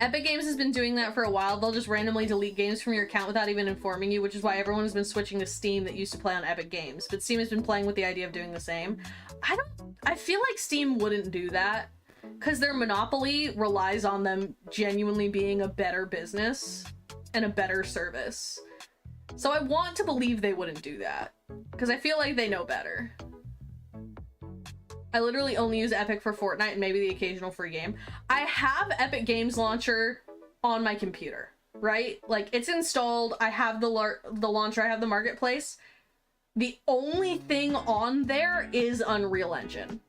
Epic Games has been doing that for a while. They'll just randomly delete games from your account without even informing you, which is why everyone has been switching to Steam that used to play on Epic Games. But Steam has been playing with the idea of doing the same. I feel like Steam wouldn't do that because their monopoly relies on them genuinely being a better business and a better service. So I want to believe they wouldn't do that because I feel like they know better. I literally only use Epic for Fortnite and maybe the occasional free game. I have Epic Games Launcher on my computer, right? Like, it's installed. I have the launcher. I have the marketplace. The only thing on there is Unreal Engine.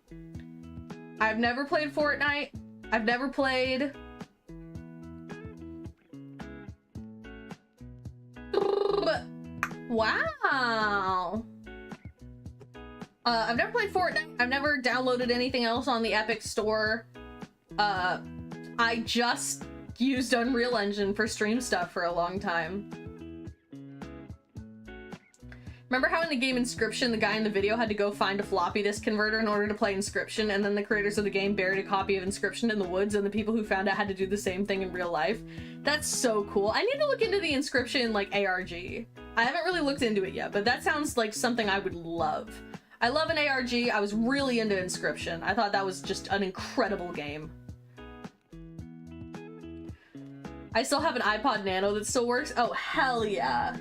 I've never played Fortnite. I've never played... Wow. I've never played Fortnite. I've never downloaded anything else on the Epic Store. I just used Unreal Engine for stream stuff for a long time. Remember how in the game Inscription, the guy in the video had to go find a floppy disk converter in order to play Inscription, and then the creators of the game buried a copy of Inscription in the woods, and the people who found it had to do the same thing in real life? That's so cool. I need to look into the Inscription, like, ARG. I haven't really looked into it yet, but that sounds like something I would love. I love an ARG. I was really into Inscription. I thought that was just an incredible game. I still have an iPod Nano that still works. Oh, hell yeah.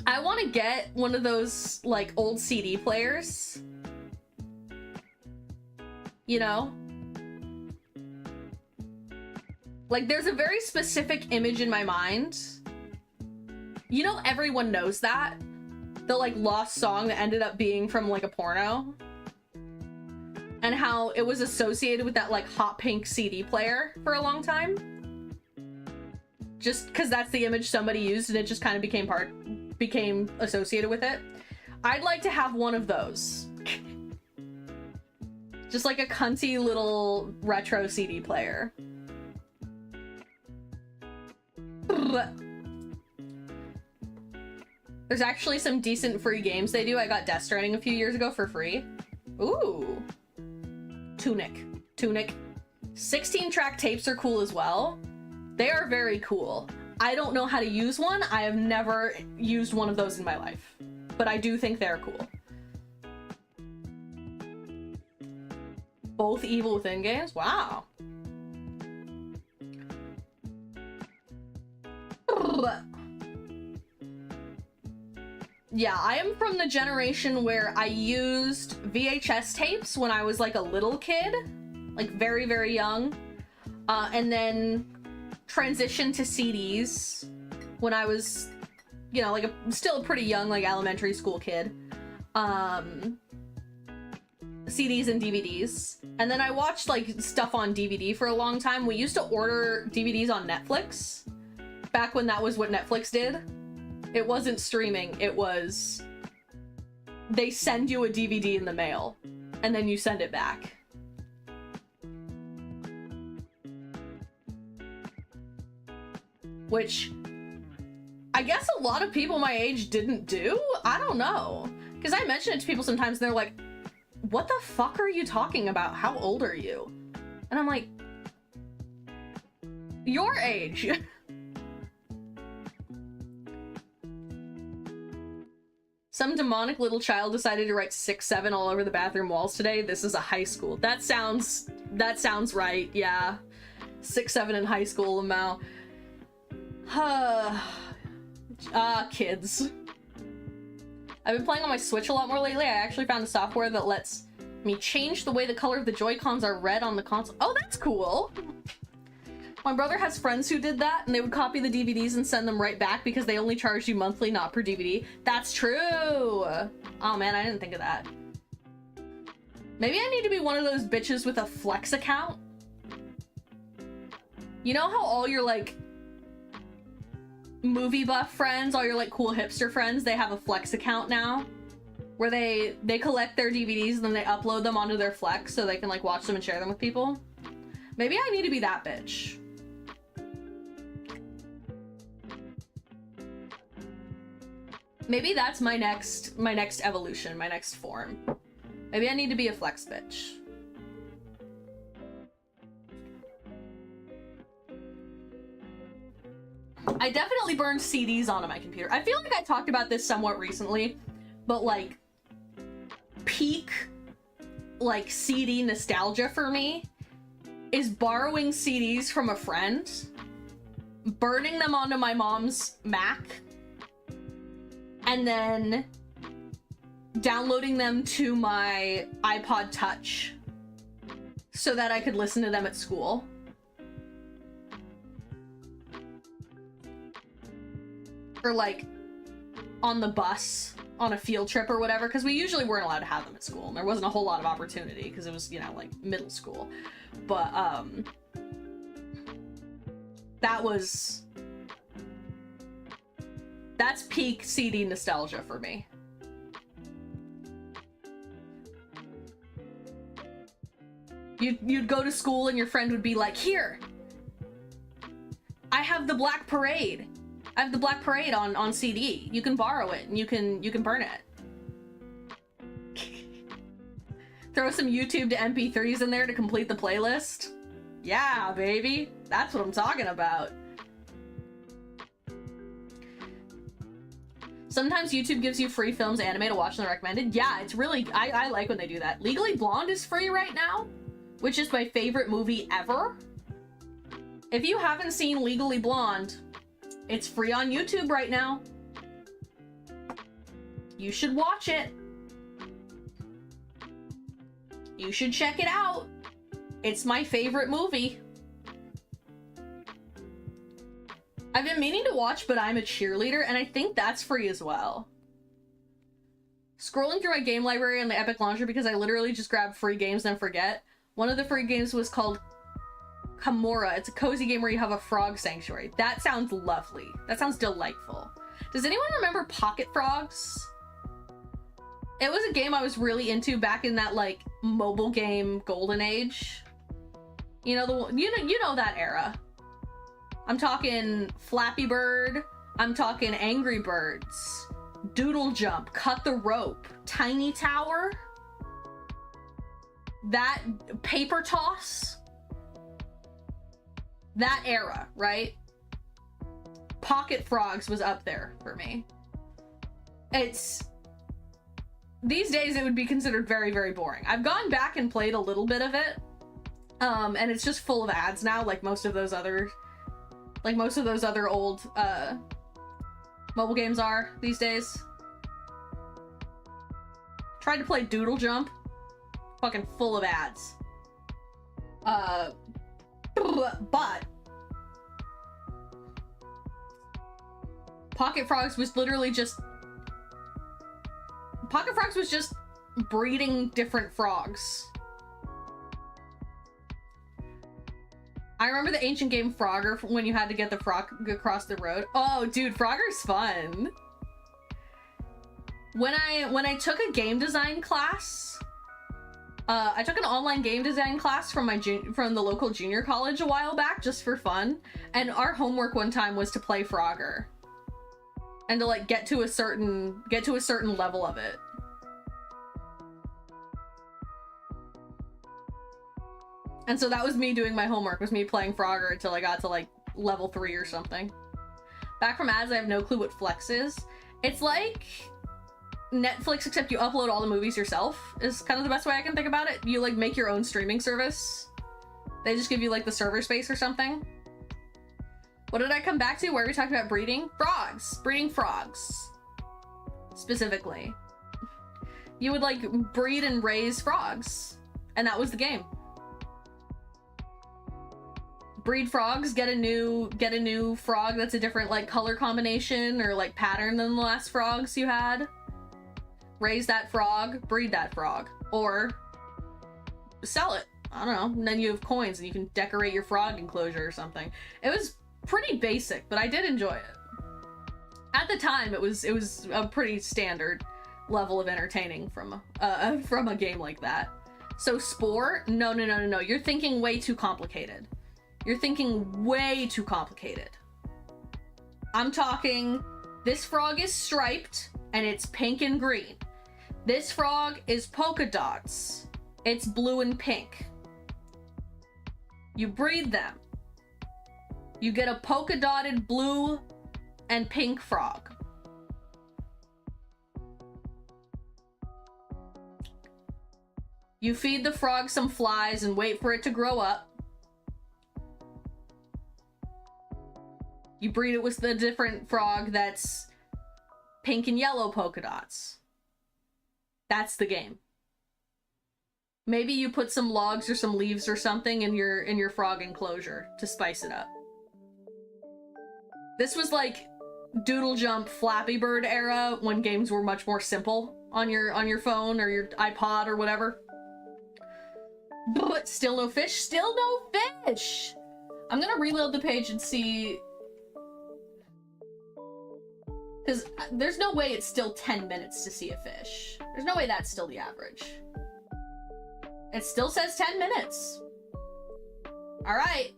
I want to get one of those, like, old CD players. You know? Like, there's a very specific image in my mind. You know, everyone knows that. The, like, lost song that ended up being from, like, a porno. And how it was associated with that, like, hot pink CD player for a long time. Just because that's the image somebody used and it just kind of became associated with it. I'd like to have one of those. Just like a cunty little retro CD player. There's actually some decent free games they do. I got Death Stranding a few years ago for free. Ooh. Tunic. 16-track tapes are cool as well. They are very cool. I don't know how to use one. I have never used one of those in my life. But I do think they're cool. Both Evil Within games? Wow. Yeah, I am from the generation where I used VHS tapes when I was like a little kid, like very, very young, and then transitioned to CDs when I was, you know, like still a pretty young, like elementary school kid. CDs and DVDs. And then I watched like stuff on DVD for a long time. We used to order DVDs on Netflix back when that was what Netflix did. It wasn't streaming, it was they send you a DVD in the mail and then you send it back. Which I guess a lot of people my age didn't do? I don't know. Because I mention it to people sometimes and they're like, what the fuck are you talking about? How old are you? And I'm like, your age. Some demonic little child decided to write 6'7" all over the bathroom walls today. This is a high school. That sounds right, yeah. 6'7" in high school, Lamau. Kids. I've been playing on my Switch a lot more lately. I actually found a software that lets me change the way the color of the Joy-Cons are red on the console. Oh, that's cool! My brother has friends who did that, and they would copy the DVDs and send them right back because they only charged you monthly, not per DVD. That's true! Oh man, I didn't think of that. Maybe I need to be one of those bitches with a Flex account? You know how all your, like, movie buff friends, all your, like, cool hipster friends, they have a Flex account now? Where they collect their DVDs and then they upload them onto their Flex so they can, like, watch them and share them with people? Maybe I need to be that bitch. Maybe that's my next evolution, my next form. Maybe I need to be a flex bitch. I definitely burned CDs onto my computer. I feel like I talked about this somewhat recently, but like peak like CD nostalgia for me is borrowing CDs from a friend, burning them onto my mom's Mac, and then downloading them to my iPod Touch so that I could listen to them at school. Or like on the bus on a field trip or whatever, because we usually weren't allowed to have them at school and there wasn't a whole lot of opportunity because it was, you know, like middle school. But that's peak CD nostalgia for me. You'd go to school and your friend would be like, here, I have the Black Parade. I have the Black Parade on CD. You can borrow it and you can burn it. Throw some YouTube to MP3s in there to complete the playlist. Yeah, baby. That's what I'm talking about. Sometimes YouTube gives you free films, anime to watch and recommended. Yeah, it's really, I like when they do that. Legally Blonde is free right now, which is my favorite movie ever. If you haven't seen Legally Blonde, it's free on YouTube right now. You should watch it. You should check it out. It's my favorite movie. I've been meaning to watch But I'm a Cheerleader, and I think that's free as well. Scrolling through my game library on the Epic Launcher because I literally just grab free games and forget. One of the free games was called Kamora. It's a cozy game where you have a frog sanctuary. That sounds lovely. That sounds delightful. Does anyone remember Pocket Frogs? It was a game I was really into back in that like mobile game golden age. You know you know that era. I'm talking Flappy Bird. I'm talking Angry Birds. Doodle Jump, Cut the Rope, Tiny Tower. That Paper Toss. That era, right? Pocket Frogs was up there for me. These days it would be considered very, very boring. I've gone back and played a little bit of it. And it's just full of ads now, like most of those other old mobile games are these days. Tried to play Doodle Jump. Fucking full of ads. But Pocket Frogs was literally just breeding different frogs. I remember the ancient game Frogger when you had to get the frog across the road. Oh, dude, Frogger's fun. When I took a game design class, I took an online game design class from the local junior college a while back just for fun, and our homework one time was to play Frogger and to like get to a certain level of it. And so that was me doing my homework, was me playing Frogger until I got to like level 3 or something. Back from ads, I have no clue what Flex is. It's like Netflix, except you upload all the movies yourself, is kind of the best way I can think about it. You like make your own streaming service. They just give you like the server space or something. What did I come back to? Where we talked about breeding? Frogs! Breeding frogs. Specifically. You would like breed and raise frogs. And that was the game. Breed frogs, get a new frog that's a different like color combination or like pattern than the last frogs you had. Raise that frog, breed that frog, or sell it. I don't know. And then you have coins and you can decorate your frog enclosure or something. It was pretty basic, but I did enjoy it. At the time, it was a pretty standard level of entertaining from a game like that. So Spore, no. You're thinking way too complicated. You're thinking way too complicated. I'm talking, this frog is striped, and it's pink and green. This frog is polka dots. It's blue and pink. You breed them. You get a polka dotted blue and pink frog. You feed the frog some flies and wait for it to grow up. You breed it with the different frog that's pink and yellow polka dots. That's the game. Maybe you put some logs or some leaves or something in your frog enclosure to spice it up. This was like Doodle Jump Flappy Bird era when games were much more simple on your phone or your iPod or whatever. But still no fish. Still no fish! I'm gonna reload the page and see... Because there's no way it's still 10 minutes to see a fish. There's no way that's still the average. It still says 10 minutes. Alright.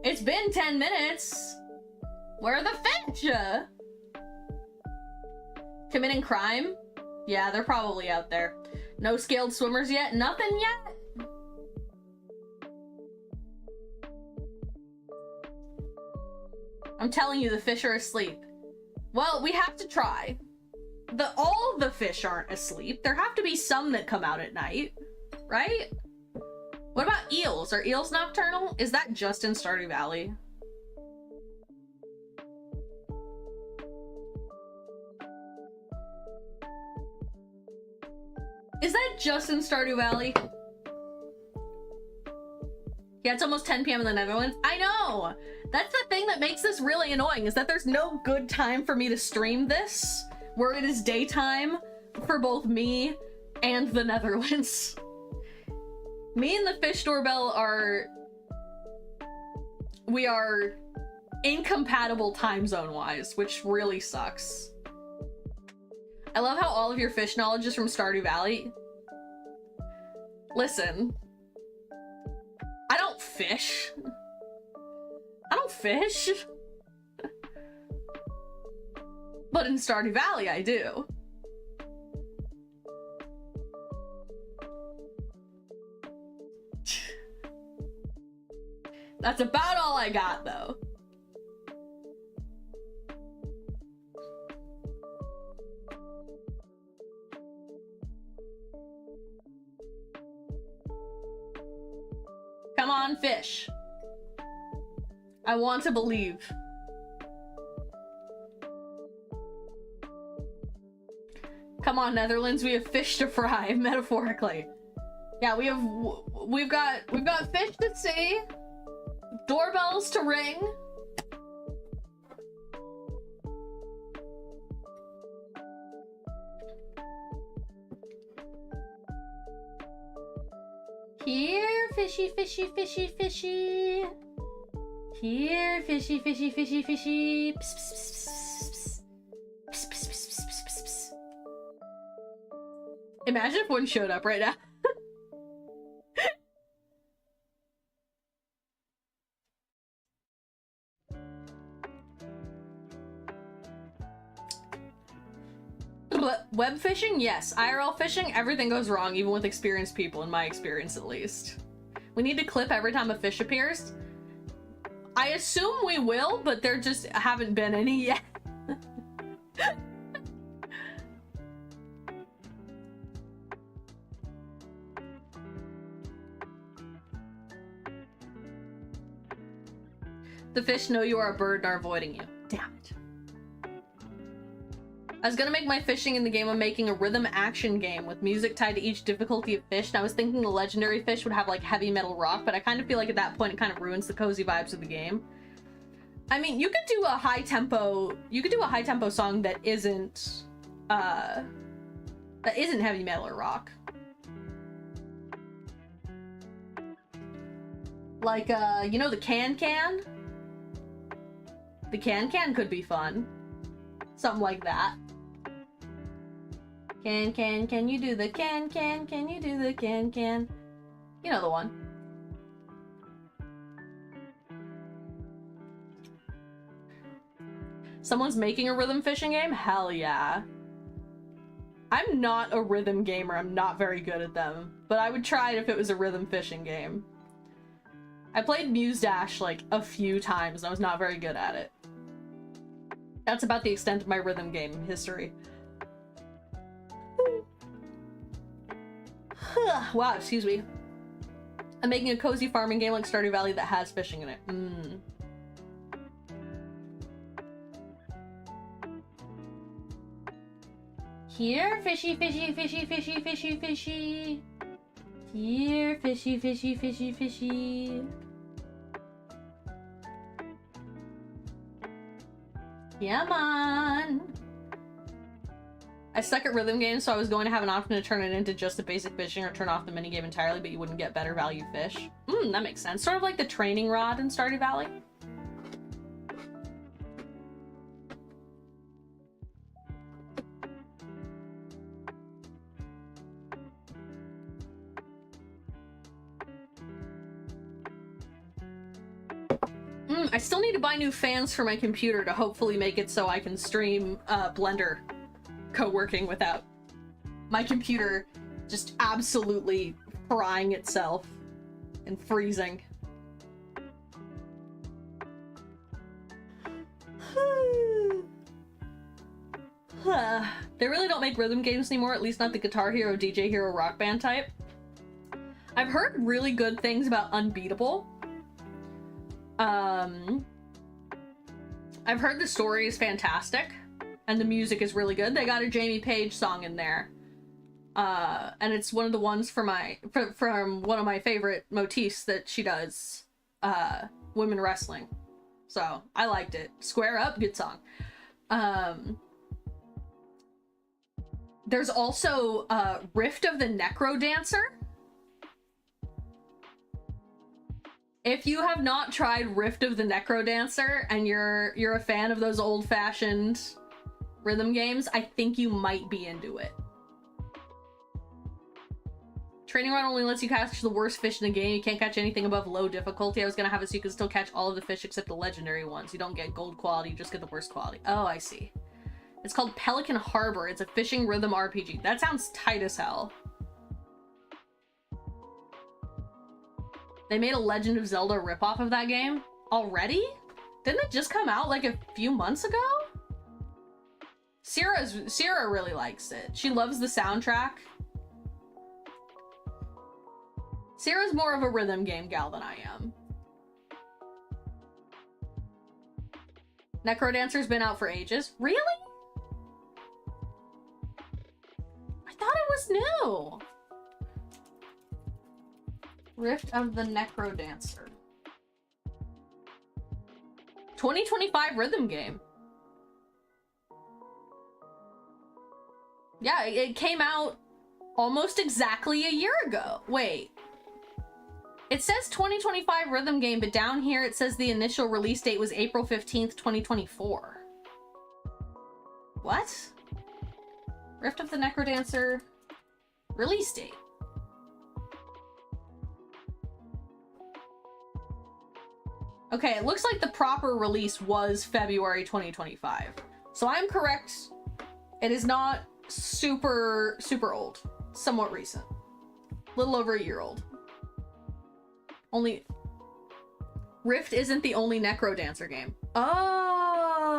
It's been 10 minutes. Where are the fish? Committing crime? Yeah, they're probably out there. No scaled swimmers yet? Nothing yet? I'm telling you, the fish are asleep. Well, we have to try. All the fish aren't asleep. There have to be some that come out at night, right? What about eels? Are eels nocturnal? Is that just in Stardew Valley? Is that just in Stardew Valley? Yeah, it's almost 10 p.m. in the Netherlands. I know! That's the thing that makes this really annoying, is that there's no good time for me to stream this, where it is daytime for both me and the Netherlands. Me and the Visdeurbel we are incompatible time zone-wise, which really sucks. I love how all of your fish knowledge is from Stardew Valley. Listen. I don't fish. I don't fish. But in Stardew Valley, I do. That's about all I got, though. Come on, fish. I want to believe. Come on, Netherlands, we have fish to fry, metaphorically. Yeah, we've got fish to see, doorbells to ring. Here, fishy, fishy, fishy, fishy. Here, fishy, fishy, fishy, fishy. Psst, psst, psst, psst, psst, psst, psst, psst, psst, psst. Imagine if one showed up right now. Web fishing? Yes. IRL fishing? Everything goes wrong, even with experienced people, in my experience at least. We need to clip every time a fish appears. I assume we will, but there just haven't been any yet. The fish know you are a bird and are avoiding you. Damn it. I was gonna make my fishing in the game of making a rhythm action game with music tied to each difficulty of fish, and I was thinking the legendary fish would have like heavy metal rock, but I kind of feel like at that point it kind of ruins the cozy vibes of the game. I mean, you could do a high tempo song that isn't heavy metal or rock. Like you know the can? The can could be fun. Something like that. Can you do the can you do the can? You know the one. Someone's making a rhythm fishing game? Hell yeah. I'm not a rhythm gamer. I'm not very good at them. But I would try it if it was a rhythm fishing game. I played Muse Dash like a few times and I was not very good at it. That's about the extent of my rhythm game history. Wow, excuse me. I'm making a cozy farming game like Stardew Valley that has fishing in it. Here, fishy, fishy, fishy, fishy, fishy, fishy. Here, fishy, fishy, fishy, fishy. Come on. I suck at rhythm games, so I was going to have an option to turn it into just a basic fishing or turn off the minigame entirely, but you wouldn't get better value fish. That makes sense. Sort of like the training rod in Stardew Valley. I still need to buy new fans for my computer to hopefully make it so I can stream Blender co-working without my computer just absolutely frying itself and freezing. They really don't make rhythm games anymore, at least not the Guitar Hero, DJ Hero, Rock Band type. I've heard really good things about Unbeatable. I've heard the story is fantastic and the music is really good. They got a Jamie Page song in there. And it's one of the ones from one of my favorite motifs that she does, women wrestling. So I liked it. Square Up, good song. There's also Rift of the Necro Dancer. If you have not tried Rift of the Necro Dancer and you're a fan of those old-fashioned rhythm games, I think you might be into it. Training Rod only lets you catch the worst fish in the game. You can't catch anything above low difficulty. I was gonna have it so you can still catch all of the fish except the legendary ones. You don't get gold quality, you just get the worst quality. Oh, I see. It's called Pelican Harbor. It's a fishing rhythm RPG. That sounds tight as hell. They made a Legend of Zelda ripoff of that game already? Didn't it just come out like a few months ago? Sierra really likes it. She loves the soundtrack. Sierra's more of a rhythm game gal than I am. Necrodancer's been out for ages. Really? I thought it was new. Rift of the Necrodancer. 2025 rhythm game. Yeah, it came out almost exactly a year ago. Wait. It says 2025 rhythm game, but down here it says the initial release date was April 15th, 2024. What? Rift of the Necrodancer release date. Okay, it looks like the proper release was February 2025. So I'm correct. It is not super old. Somewhat recent. Little over a year old. Only... Rift isn't the only Necrodancer game. Oh!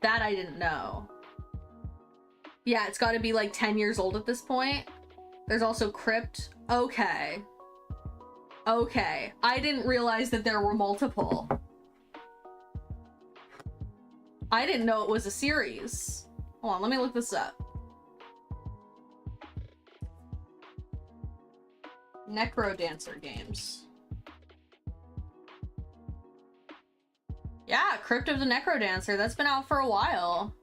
That I didn't know. Yeah, it's gotta be like 10 years old at this point. There's also Crypt. Okay. Okay. I didn't realize that there were multiple. I didn't know it was a series. Hold on, let me look this up. Necrodancer games. Yeah, Crypt of the Necrodancer. That's been out for a while.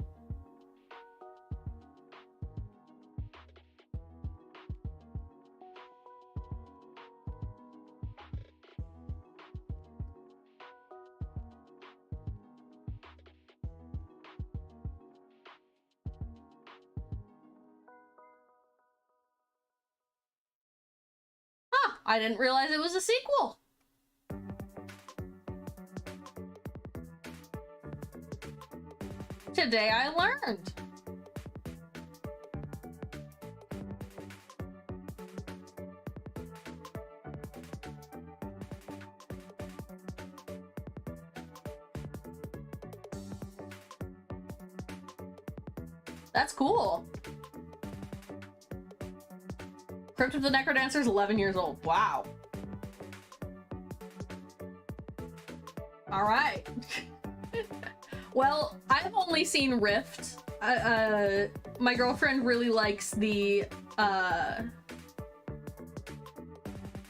I didn't realize it was a sequel. Today I learned. That's cool. Crypt of the Necrodancer is 11 years old. Wow. All right. Well, I've only seen Rift. My girlfriend really likes the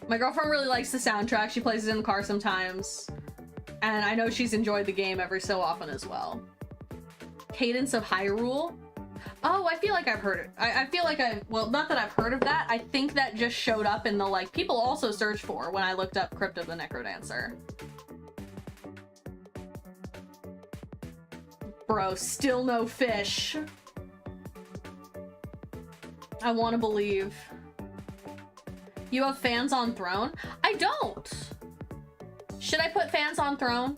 soundtrack. She plays it in the car sometimes. And I know she's enjoyed the game every so often as well. Cadence of Hyrule? Oh, I feel like I've heard it. I feel like well, not that I've heard of that. I think that just showed up in the, like, people also search for when I looked up Crypt of the Necrodancer. Bro, still no fish. I want to believe. You have fans on Throne? I don't. Should I put fans on Throne?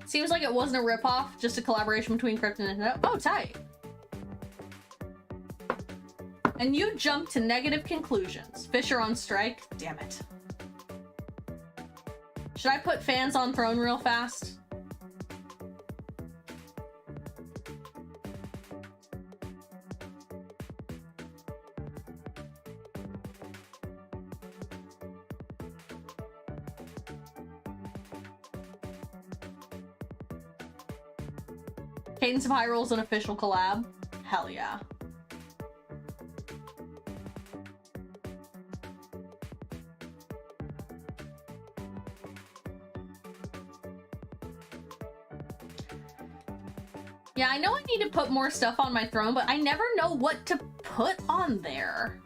Seems like it wasn't a ripoff, just a collaboration between Crypt and Nintendo. Oh, tight. And you jumped to negative conclusions. Fish are on strike? Damn it. Should I put fans on Throne real fast? Cadence of Hyrule is an official collab? Hell yeah. Yeah, I know I need to put more stuff on my Throne, but I never know what to put on there.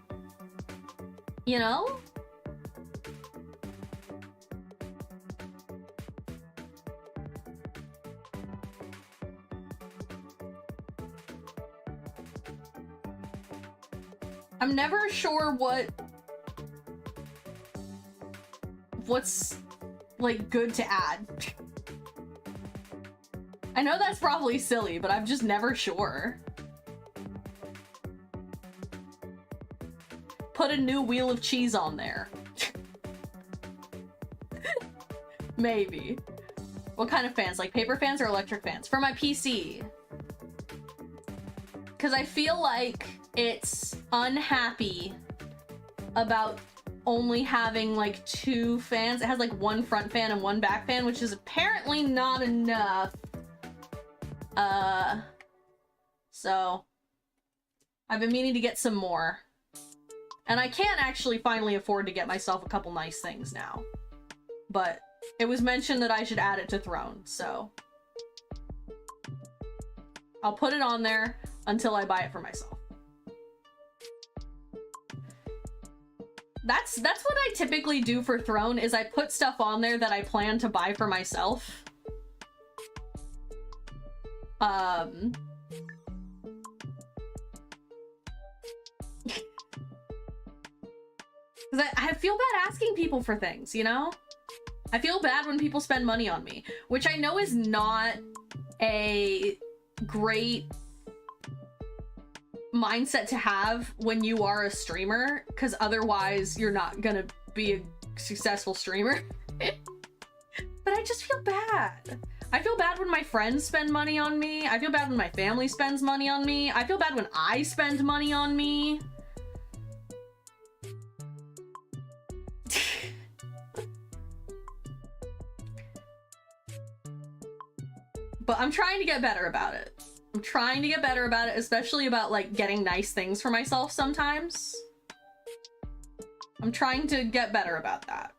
You know? I'm never sure what's like good to add. I know that's probably silly, but I'm just never sure. Put a new wheel of cheese on there. Maybe. What kind of fans? Like paper fans or electric fans? For my PC. Because I feel like it's unhappy about only having like 2 fans. It has like 1 front fan and 1 back fan, which is apparently not enough. So I've been meaning to get some more. And I can actually finally afford to get myself a couple nice things now. But it was mentioned that I should add it to Throne, so I'll put it on there until I buy it for myself. That's what I typically do for Throne, is I put stuff on there that I plan to buy for myself. Because I feel bad asking people for things, you know? I feel bad when people spend money on me, which I know is not a great mindset to have when you are a streamer, because otherwise you're not gonna be a successful streamer. But I just feel bad. I feel bad when my friends spend money on me. I feel bad when my family spends money on me. I feel bad when I spend money on me. But I'm trying to get better about it. I'm trying to get better about it, especially about like getting nice things for myself sometimes. I'm trying to get better about that.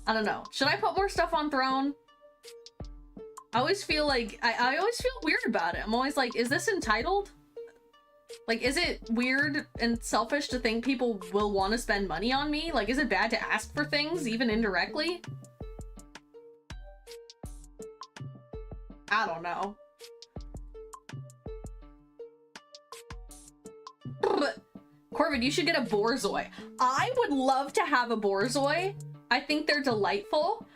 I don't know. Should I put more stuff on Throne? I always feel like I always feel weird about it. I'm always like, is this entitled? Like, is it weird and selfish to think people will want to spend money on me? Like, is it bad to ask for things, even indirectly? I don't know. But Corbin, you should get a Borzoi. I would love to have a Borzoi. I think they're delightful.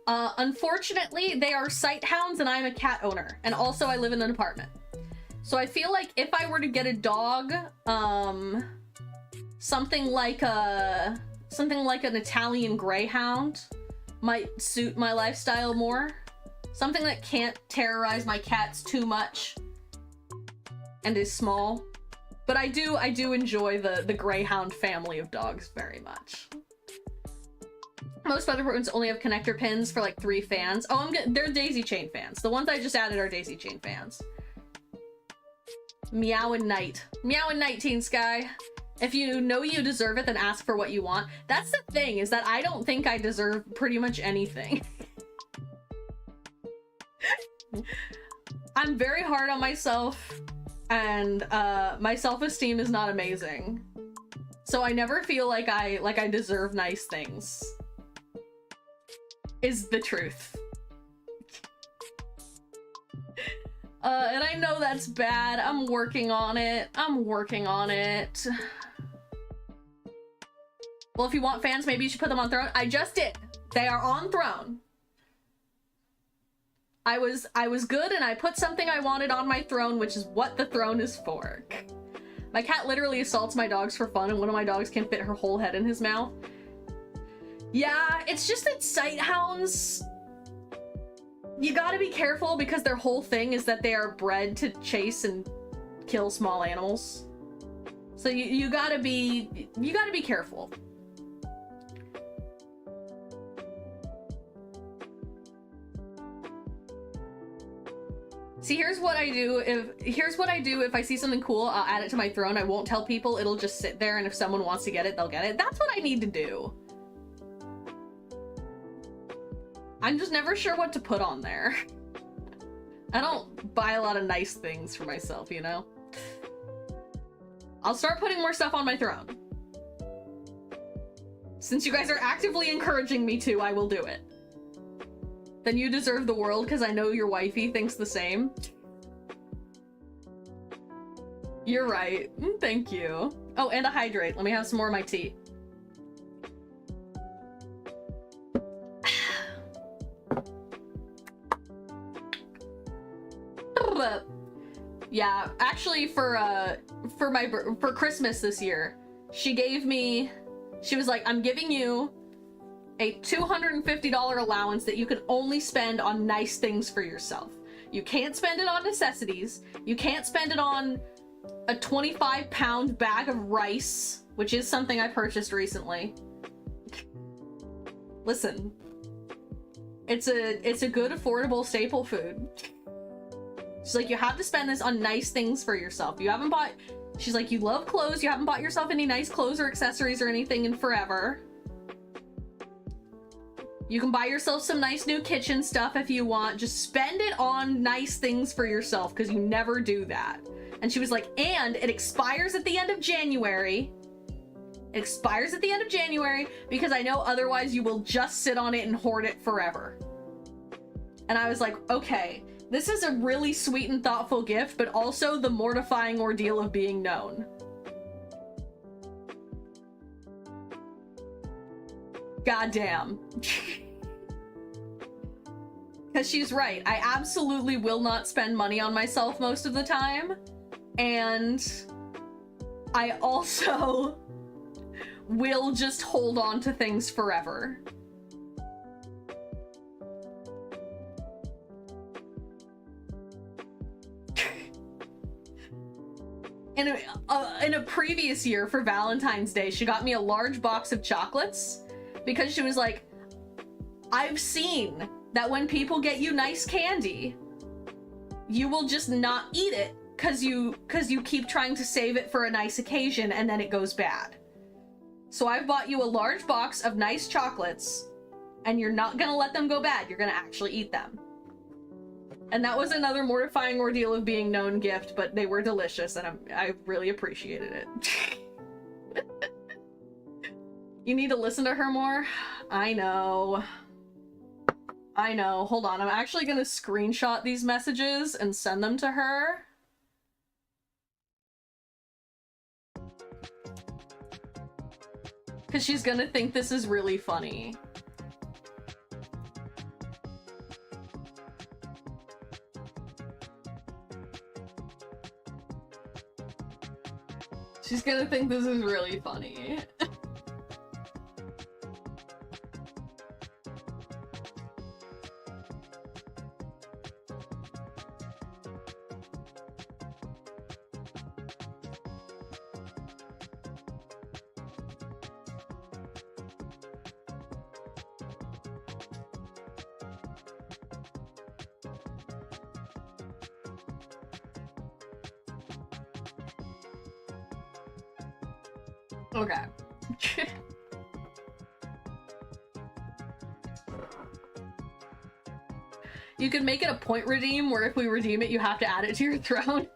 Unfortunately, they are sight hounds and I'm a cat owner. And also I live in an apartment. So I feel like if I were to get a dog, something like an Italian Greyhound might suit my lifestyle more. Something that can't terrorize my cats too much and is small. But I do enjoy the Greyhound family of dogs very much. Most weather balloons only have connector pins for like 3 fans. Oh, they're daisy chain fans. The ones I just added are daisy chain fans. Meow and night. Meow and night, Teen Sky. If you know you deserve it, then ask for what you want. That's the thing, is that I don't think I deserve pretty much anything. I'm very hard on myself, and my self-esteem is not amazing. So I never feel like I deserve nice things. Is the truth. And I know that's bad. I'm working on it. I'm working on it. Well, if you want fans, maybe you should put them on Throne. I just did. They are on Throne. I was good and I put something I wanted on my throne, which is what the throne is for. My cat literally assaults my dogs for fun, and one of my dogs can fit her whole head in his mouth. Yeah, it's just that sight hounds, you gotta be careful because their whole thing is that they are bred to chase and kill small animals. So you gotta be careful. See, here's what I do if I see something cool, I'll add it to my throne. I won't tell people, it'll just sit there, and if someone wants to get it, they'll get it. That's what I need to do. I'm just never sure what to put on there. I don't buy a lot of nice things for myself, you know? I'll start putting more stuff on my throne. Since you guys are actively encouraging me to, I will do it. Then you deserve the world, because I know your wifey thinks the same. You're right. Thank you. Oh, and a hydrate. Let me have some more of my tea. Yeah, actually for Christmas this year, she was like, I'm giving you a $250 allowance that you can only spend on nice things for yourself. You can't spend it on necessities. You can't spend it on a 25-pound bag of rice, which is something I purchased recently. Listen, it's a good affordable staple food. She's like, you have to spend this on nice things for yourself. You haven't bought, she's like, you love clothes. You haven't bought yourself any nice clothes or accessories or anything in forever. You can buy yourself some nice new kitchen stuff if you want. Just spend it on nice things for yourself, because you never do that. And she was like, and it expires at the end of January. It expires at the end of January because I know otherwise you will just sit on it and hoard it forever. And I was like, okay, this is a really sweet and thoughtful gift, but also the mortifying ordeal of being known. Goddamn. Because she's right. I absolutely will not spend money on myself most of the time. And I also will just hold on to things forever. In a previous year for Valentine's Day, she got me a large box of chocolates because she was like, I've seen that when people get you nice candy, you will just not eat it because you keep trying to save it for a nice occasion and then it goes bad. So I've bought you a large box of nice chocolates and you're not gonna let them go bad. You're gonna actually eat them. And that was another mortifying ordeal of being known gift, but they were delicious and I really appreciated it. You need to listen to her more? I know. I know. Hold on. I'm actually gonna screenshot these messages and send them to her. Because she's gonna think this is really funny. She's gonna think this is really funny. Okay. You can make it a point redeem where if we redeem it, you have to add it to your throne.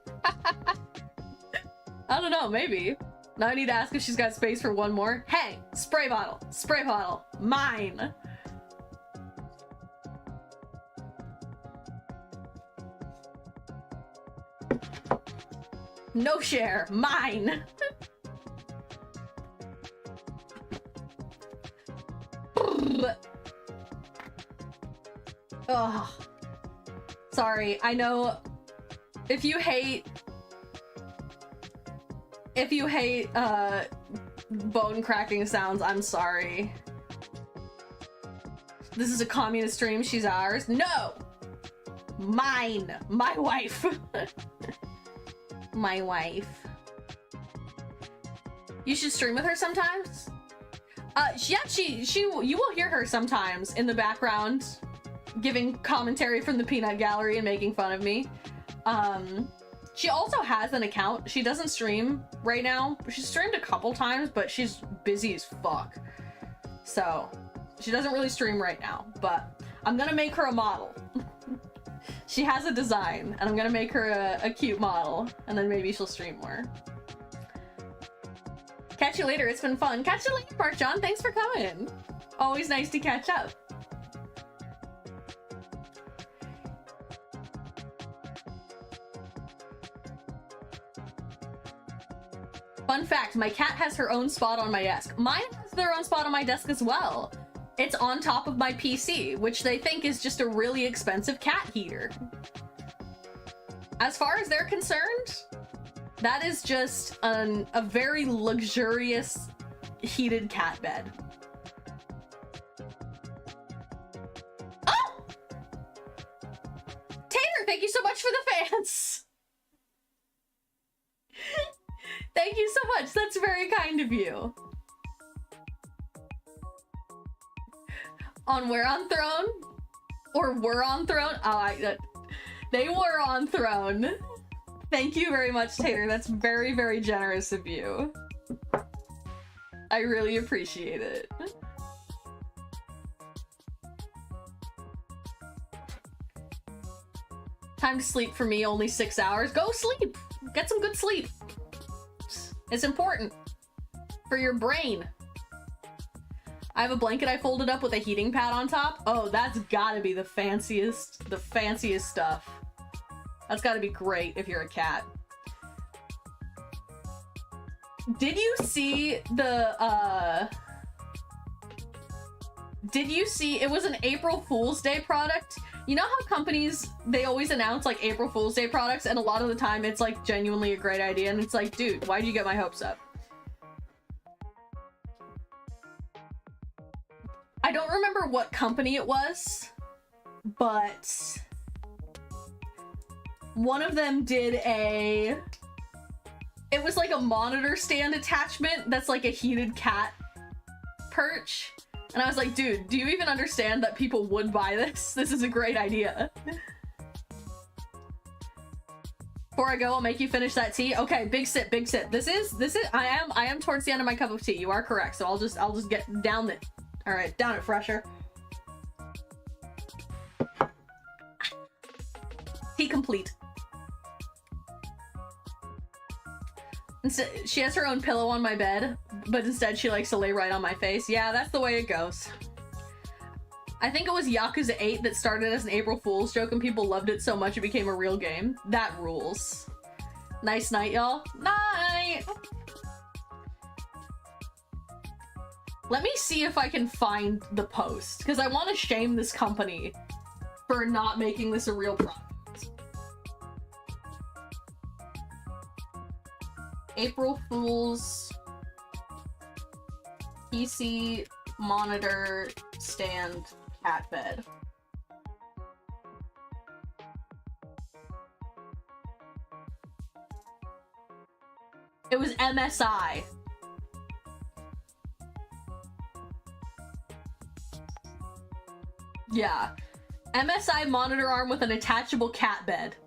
I don't know, maybe. Now I need to ask if she's got space for one more. Hey, spray bottle, mine. No share, mine. Ugh. Sorry, I know if you hate bone cracking sounds, I'm sorry. This is a communist stream, she's ours. No! Mine! My wife! My wife. You should stream with her sometimes? Yeah, you will hear her sometimes in the background giving commentary from the peanut gallery and making fun of me. She also has an account. She doesn't stream right now. She's streamed a couple times, but she's busy as fuck. So she doesn't really stream right now, but I'm gonna make her a model. She has a design and I'm gonna make her a cute model and then maybe she'll stream more. Catch you later, it's been fun. Catch you later, Mark John, thanks for coming. Always nice to catch up. Fun fact, my cat has her own spot on my desk. Mine has their own spot on my desk as well. It's on top of my PC, which they think is just a really expensive cat heater. As far as they're concerned, that is just a very luxurious heated cat bed. Oh! Taylor, thank you so much for the fans! Thank you so much, that's very kind of you. On We're on Throne? Or We're on Throne? Oh, they were on Throne. Thank you very much, Tater. That's very, very generous of you. I really appreciate it. Time to sleep for me, only 6 hours. Go sleep! Get some good sleep. It's important. For your brain. I have a blanket I folded up with a heating pad on top. Oh, that's gotta be the fanciest stuff. That's gotta be great if you're a cat. Did you see the, did you see, it was an April Fool's Day product? You know how companies, they always announce like April Fool's Day products and a lot of the time it's like genuinely a great idea and it's like, dude, why'd you get my hopes up? I don't remember what company it was, but one of them did it was like a monitor stand attachment that's like a heated cat perch. And I was like, dude, do you even understand that people would buy this? This is a great idea. Before I go, I'll make you finish that tea. Okay, big sip, big sip. This is, I am towards the end of my cup of tea. You are correct. So I'll just get down it. All right, down it, Fresher. Tea complete. Instead, she has her own pillow on my bed, but instead she likes to lay right on my face. Yeah, that's the way it goes. I think it was Yakuza 8 that started as an April Fool's joke and people loved it so much it became a real game. That rules. Nice night, y'all. Night! Let me see if I can find the post, because I want to shame this company for not making this a real product. April Fool's PC monitor stand cat bed. It was MSI. Yeah. MSI monitor arm with an attachable cat bed.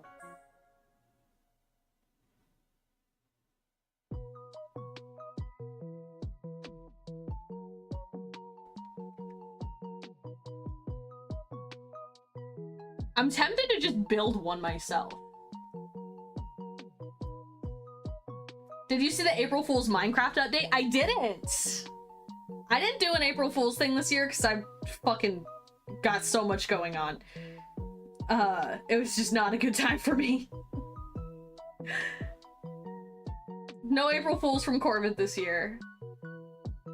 I'm tempted to just build one myself. Did you see the April Fool's Minecraft update? I didn't! I didn't do an April Fool's thing this year because I fucking got so much going on. It was just not a good time for me. No April Fools from Corvid this year.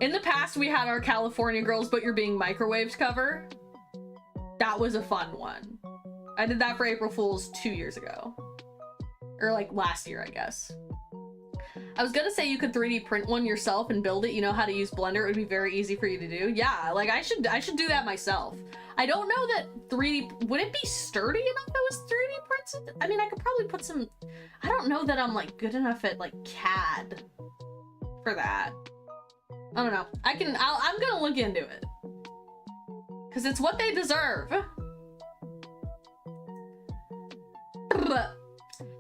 In the past, we had our California Girls But You're Being Microwaved cover. That was a fun one. I did that for April Fools 2 years ago. Or like last year, I guess. I was gonna say you could 3D print one yourself and build it. You know how to use Blender. It would be very easy for you to do. Yeah, like I should do that myself. I don't know that 3D, would it be sturdy enough if it was 3D printed? I mean, I could probably put some, I don't know that I'm like good enough at like CAD for that. I don't know. I'm gonna look into it. Cause it's what they deserve. But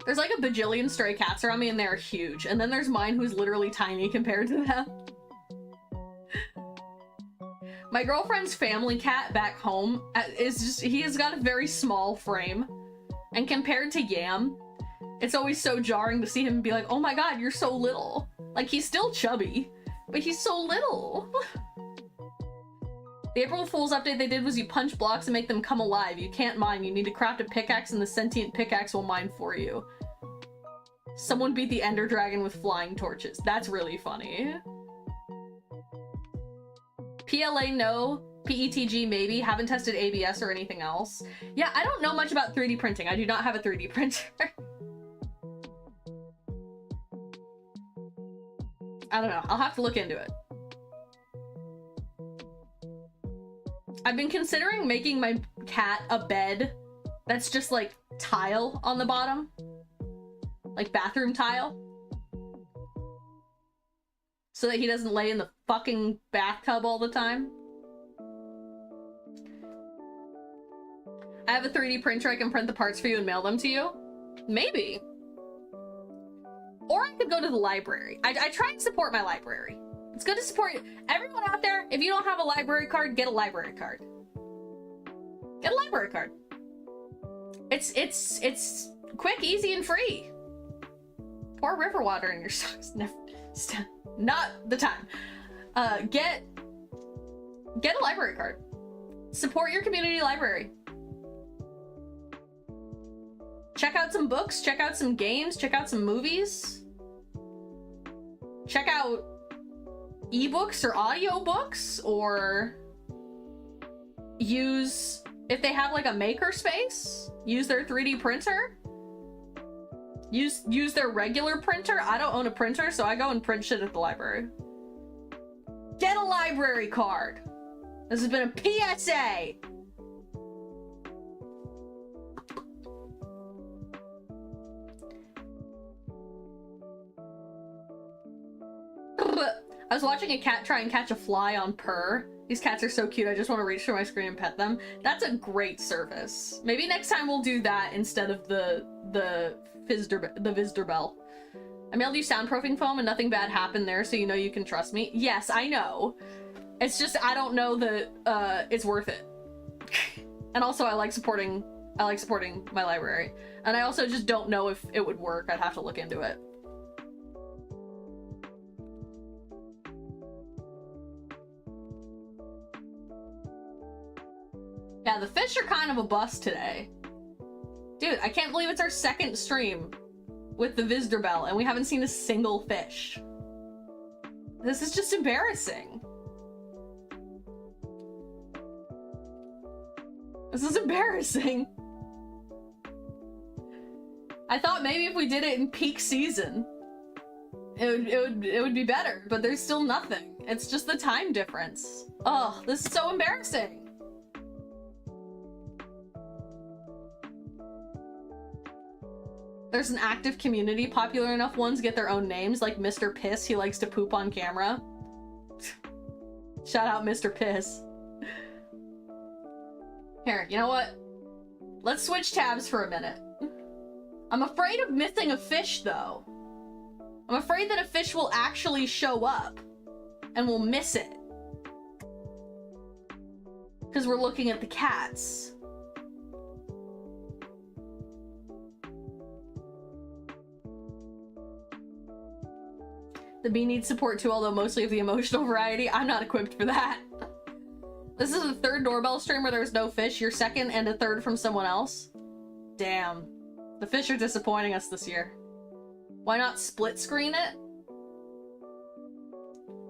there's like a bajillion stray cats around me and they're huge. And then there's mine who's literally tiny compared to them. My girlfriend's family cat back home is just, he has got a very small frame. And compared to Yam, it's always so jarring to see him be like, oh my god, you're so little. Like, he's still chubby, but he's so little. The April Fool's update they did was you punch blocks and make them come alive. You can't mine. You need to craft a pickaxe and the sentient pickaxe will mine for you. Someone beat the Ender Dragon with flying torches. That's really funny. PLA no. PETG maybe. Haven't tested ABS or anything else. Yeah, I don't know much about 3D printing. I do not have a 3D printer. I don't know. I'll have to look into it. I've been considering making my cat a bed that's just like tile on the bottom. Like bathroom tile. So that he doesn't lay in the fucking bathtub all the time. I have a 3D printer. I can print the parts for you and mail them to you. Maybe. Or I could go to the library. I try and support my library. It's good to support everyone out there. If you don't have a library card, get a library card. Get a library card. It's quick, easy, and free. Pour river water in your socks. Never, not the time. Get a library card. Support your community library. Check out some books. Check out some games. Check out some movies. Check out ebooks or audiobooks, or use, if they have like a maker space, use their 3D printer. Use their regular printer. I don't own a printer, so I go and print shit at the library. Get a library card. This has been a PSA. I was watching a cat try and catch a fly on Purr. These cats are so cute. I just want to reach through my screen and pet them. That's a great service. Maybe next time we'll do that instead of the Visdeurbel. I mailed you soundproofing foam and nothing bad happened there, so you know you can trust me. Yes, I know. It's just I don't know that it's worth it. And also I like supporting my library. And I also just don't know if it would work. I'd have to look into it. Yeah, the fish are kind of a bust today. Dude, I can't believe it's our second stream with the Visdeurbel and we haven't seen a single fish. This is just embarrassing. This is embarrassing. I thought maybe if we did it in peak season, it would be better, but there's still nothing. It's just the time difference. Oh, this is so embarrassing. There's an active community. Popular enough ones get their own names, like Mr. Piss. He likes to poop on camera. Shout out Mr. Piss. Here, you know what? Let's switch tabs for a minute. I'm afraid of missing a fish, though. I'm afraid that a fish will actually show up and we'll miss it. Because we're looking at the cats. The bee needs support too, although mostly of the emotional variety. I'm not equipped for that. This is the third doorbell stream where there's no fish. Your second and a third from someone else. Damn. The fish are disappointing us this year. Why not split screen it?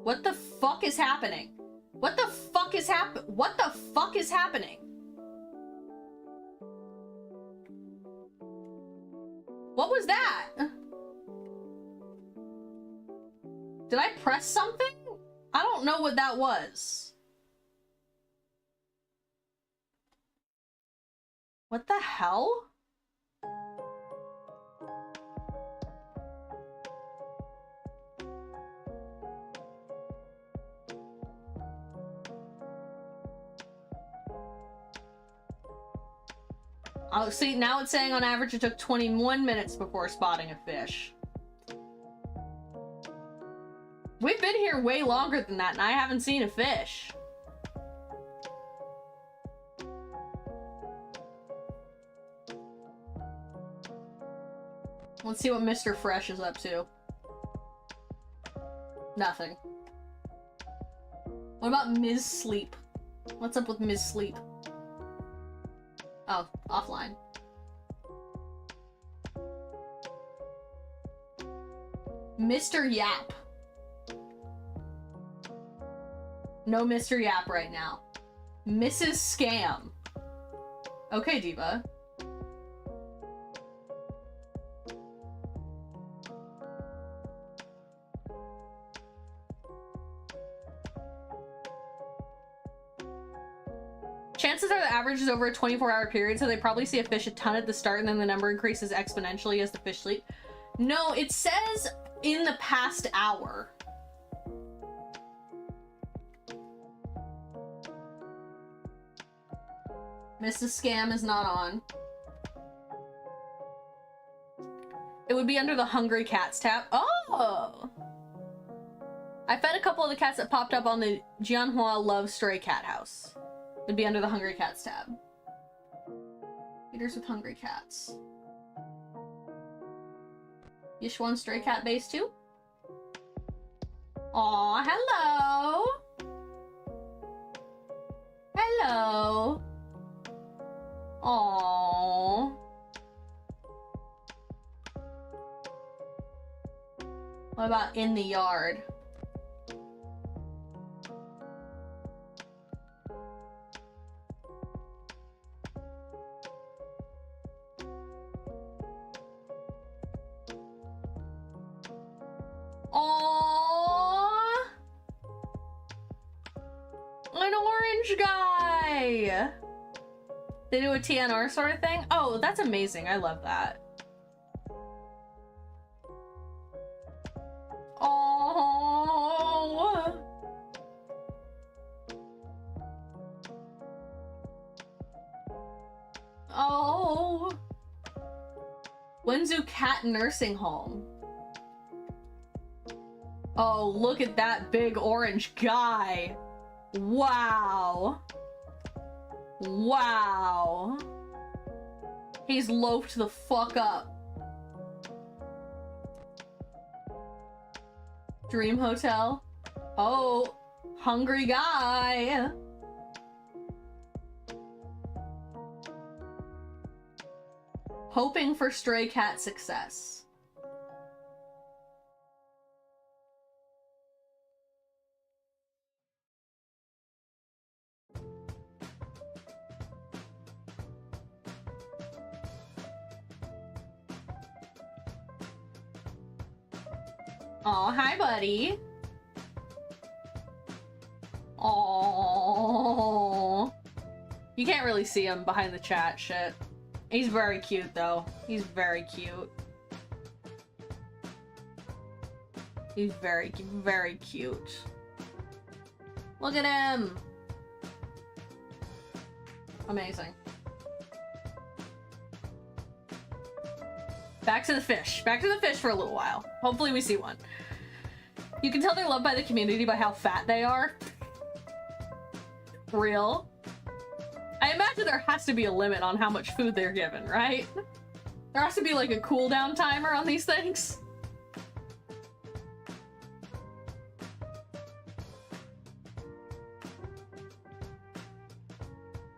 What the fuck is happening? What the fuck is what the fuck is happening? What was that? Did I press something? I don't know what that was. What the hell? Oh, see, now it's saying on average it took 21 minutes before spotting a fish. We've been here way longer than that, and I haven't seen a fish. Let's see what Mr. Fresh is up to. Nothing. What about Ms. Sleep? What's up with Ms. Sleep? Oh, offline. Mr. Yap. No Mr. Yap right now. Mrs. Scam. Okay, Diva. Chances are the average is over a 24-hour period, so they probably see a fish a ton at the start and then the number increases exponentially as the fish sleep. No, it says in the past hour. Mrs. Scam is not on. It would be under the Hungry Cats tab. Oh! I fed a couple of the cats that popped up on the Jianhua Love Stray Cat House. It'd be under the Hungry Cats tab. Feeders with hungry cats. Yishwan Stray Cat Base too? Aw, hello! Hello! Aww. What about in the yard? Aww. An orange guy. They do a TNR sort of thing? Oh, that's amazing. I love that. Oh. Oh. Wenzu Cat Nursing Home. Oh, look at that big orange guy. Wow. Wow. He's loafed the fuck up. Dream Hotel. Oh, hungry guy. Hoping for stray cat success. Aw, hi, buddy. Aww. You can't really see him behind the chat shit. He's very cute, though. He's very cute. He's very, very cute. Look at him! Amazing. Back to the fish. Back to the fish for a little while. Hopefully we see one. You can tell they're loved by the community by how fat they are. Real. I imagine there has to be a limit on how much food they're given, right? There has to be like a cooldown timer on these things.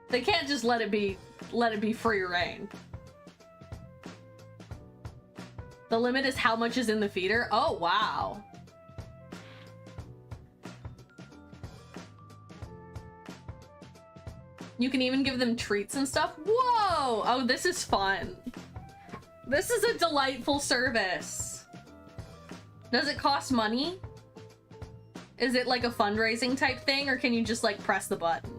They can't just let it be free reign. The limit is how much is in the feeder? Oh, wow. You can even give them treats and stuff. Whoa! Oh, this is fun. This is a delightful service. Does it cost money? Is it like a fundraising type thing, or can you just like press the button?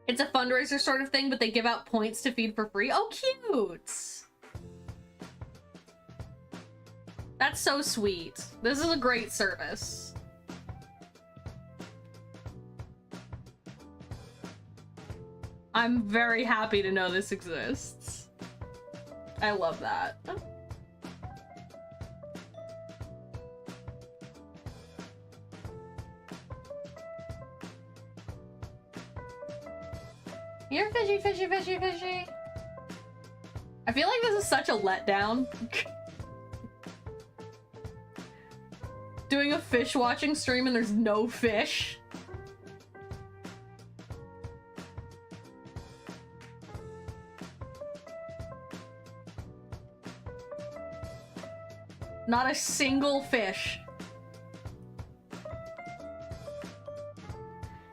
It's a fundraiser sort of thing, but they give out points to feed for free. Oh, cute! That's so sweet. This is a great service. I'm very happy to know this exists. I love that. You're fishy, fishy, fishy, fishy. I feel like this is such a letdown. Doing a fish watching stream and there's no fish. Not a single fish.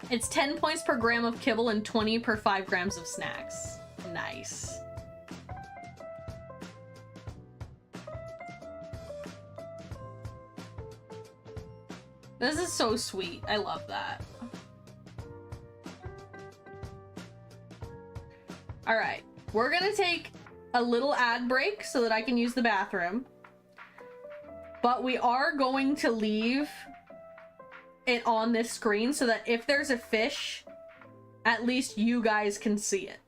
It's 10 points per gram of kibble and 20 per 5 grams of snacks. Nice. This is so sweet. I love that. All right, we're gonna take a little ad break so that I can use the bathroom. But we are going to leave it on this screen so that if there's a fish, at least you guys can see it.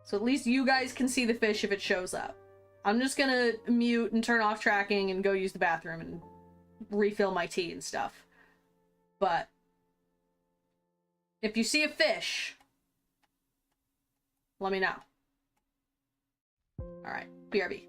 So at least you guys can see the fish if it shows up. I'm just gonna mute and turn off tracking and go use the bathroom and refill my tea and stuff. But if you see a fish, let me know. All right, BRB.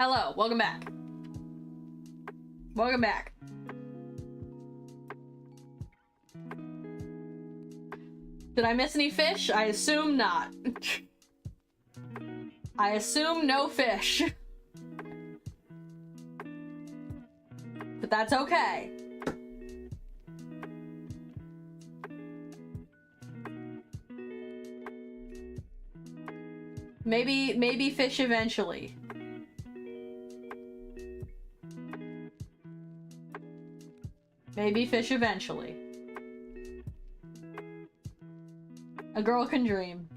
Hello, welcome back. Welcome back. Did I miss any fish? I assume not. I assume no fish. But that's okay. Maybe fish eventually. Maybe fish eventually. A girl can dream.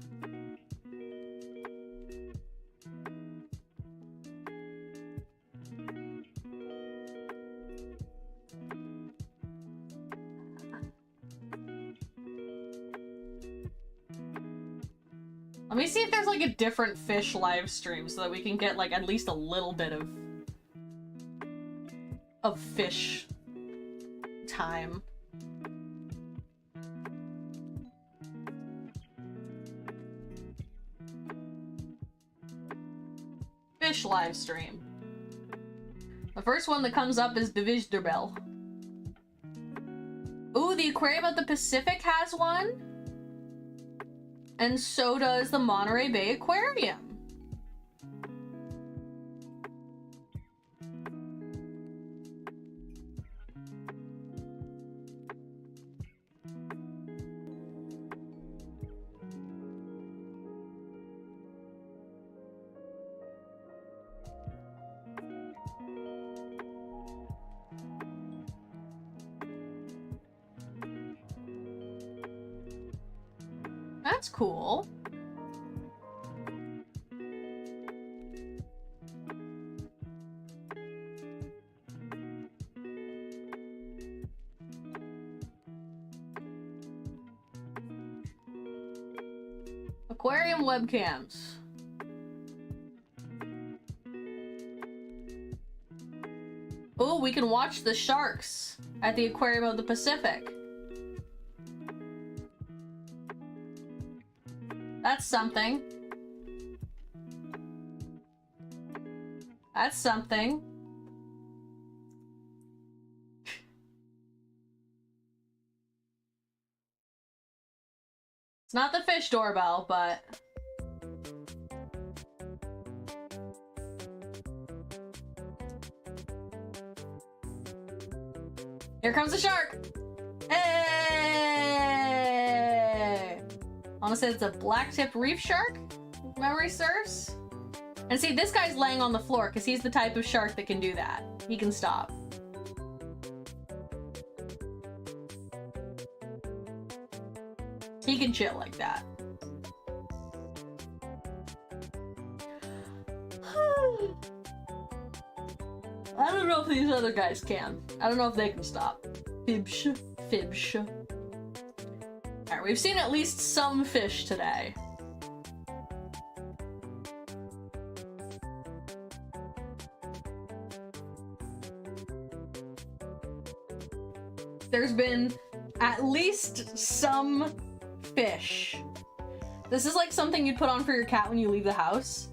Let me see if there's like a different fish live stream so that we can get like at least a little bit of fish time. Fish live stream. The first one that comes up is the Visdeurbel. Ooh, the Aquarium of the Pacific has one. And so does the Monterey Bay Aquarium. That's cool. Aquarium webcams. Oh, we can watch the sharks at the Aquarium of the Pacific. That's something. That's something. It's not the fish doorbell, but... Here comes the shark! Hey! I want to say it's a black-tipped reef shark, if memory serves. And see, this guy's laying on the floor because he's the type of shark that can do that. He can stop. He can chill like that. I don't know if these other guys can. I don't know if they can stop. Fibsh. Fibsh. Alright, we've seen at least some fish today. There's been at least some fish. This is like something you'd put on for your cat when you leave the house.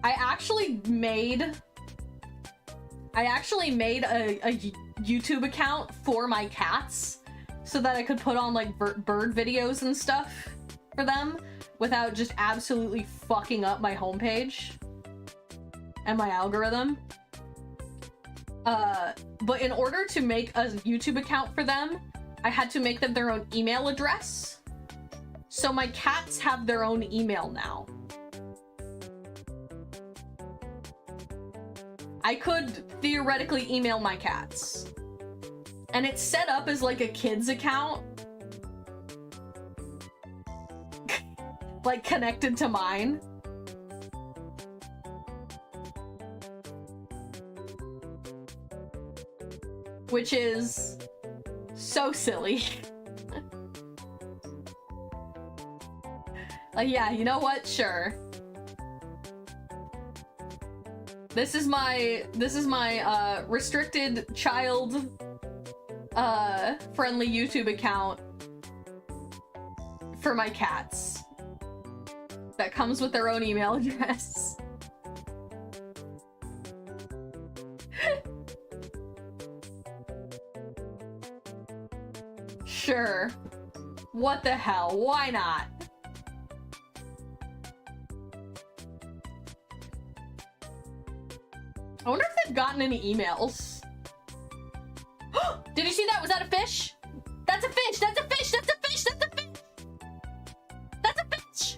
I actually made a YouTube account for my cats so that I could put on like bird videos and stuff for them without just absolutely fucking up my homepage and my algorithm. But in order to make a YouTube account for them, I had to make them their own email address. So my cats have their own email now. I could theoretically email my cats. And it's set up as like a kid's account. Like connected to mine. Which is so silly. Like, yeah, you know what? Sure. This is my restricted child friendly YouTube account for my cats. That comes with their own email address. Sure. What the hell? Why not? I wonder if they've gotten any emails. Did you see that? Was that a fish? That's a fish! That's a fish! That's a fish! That's a fish! That's a fish!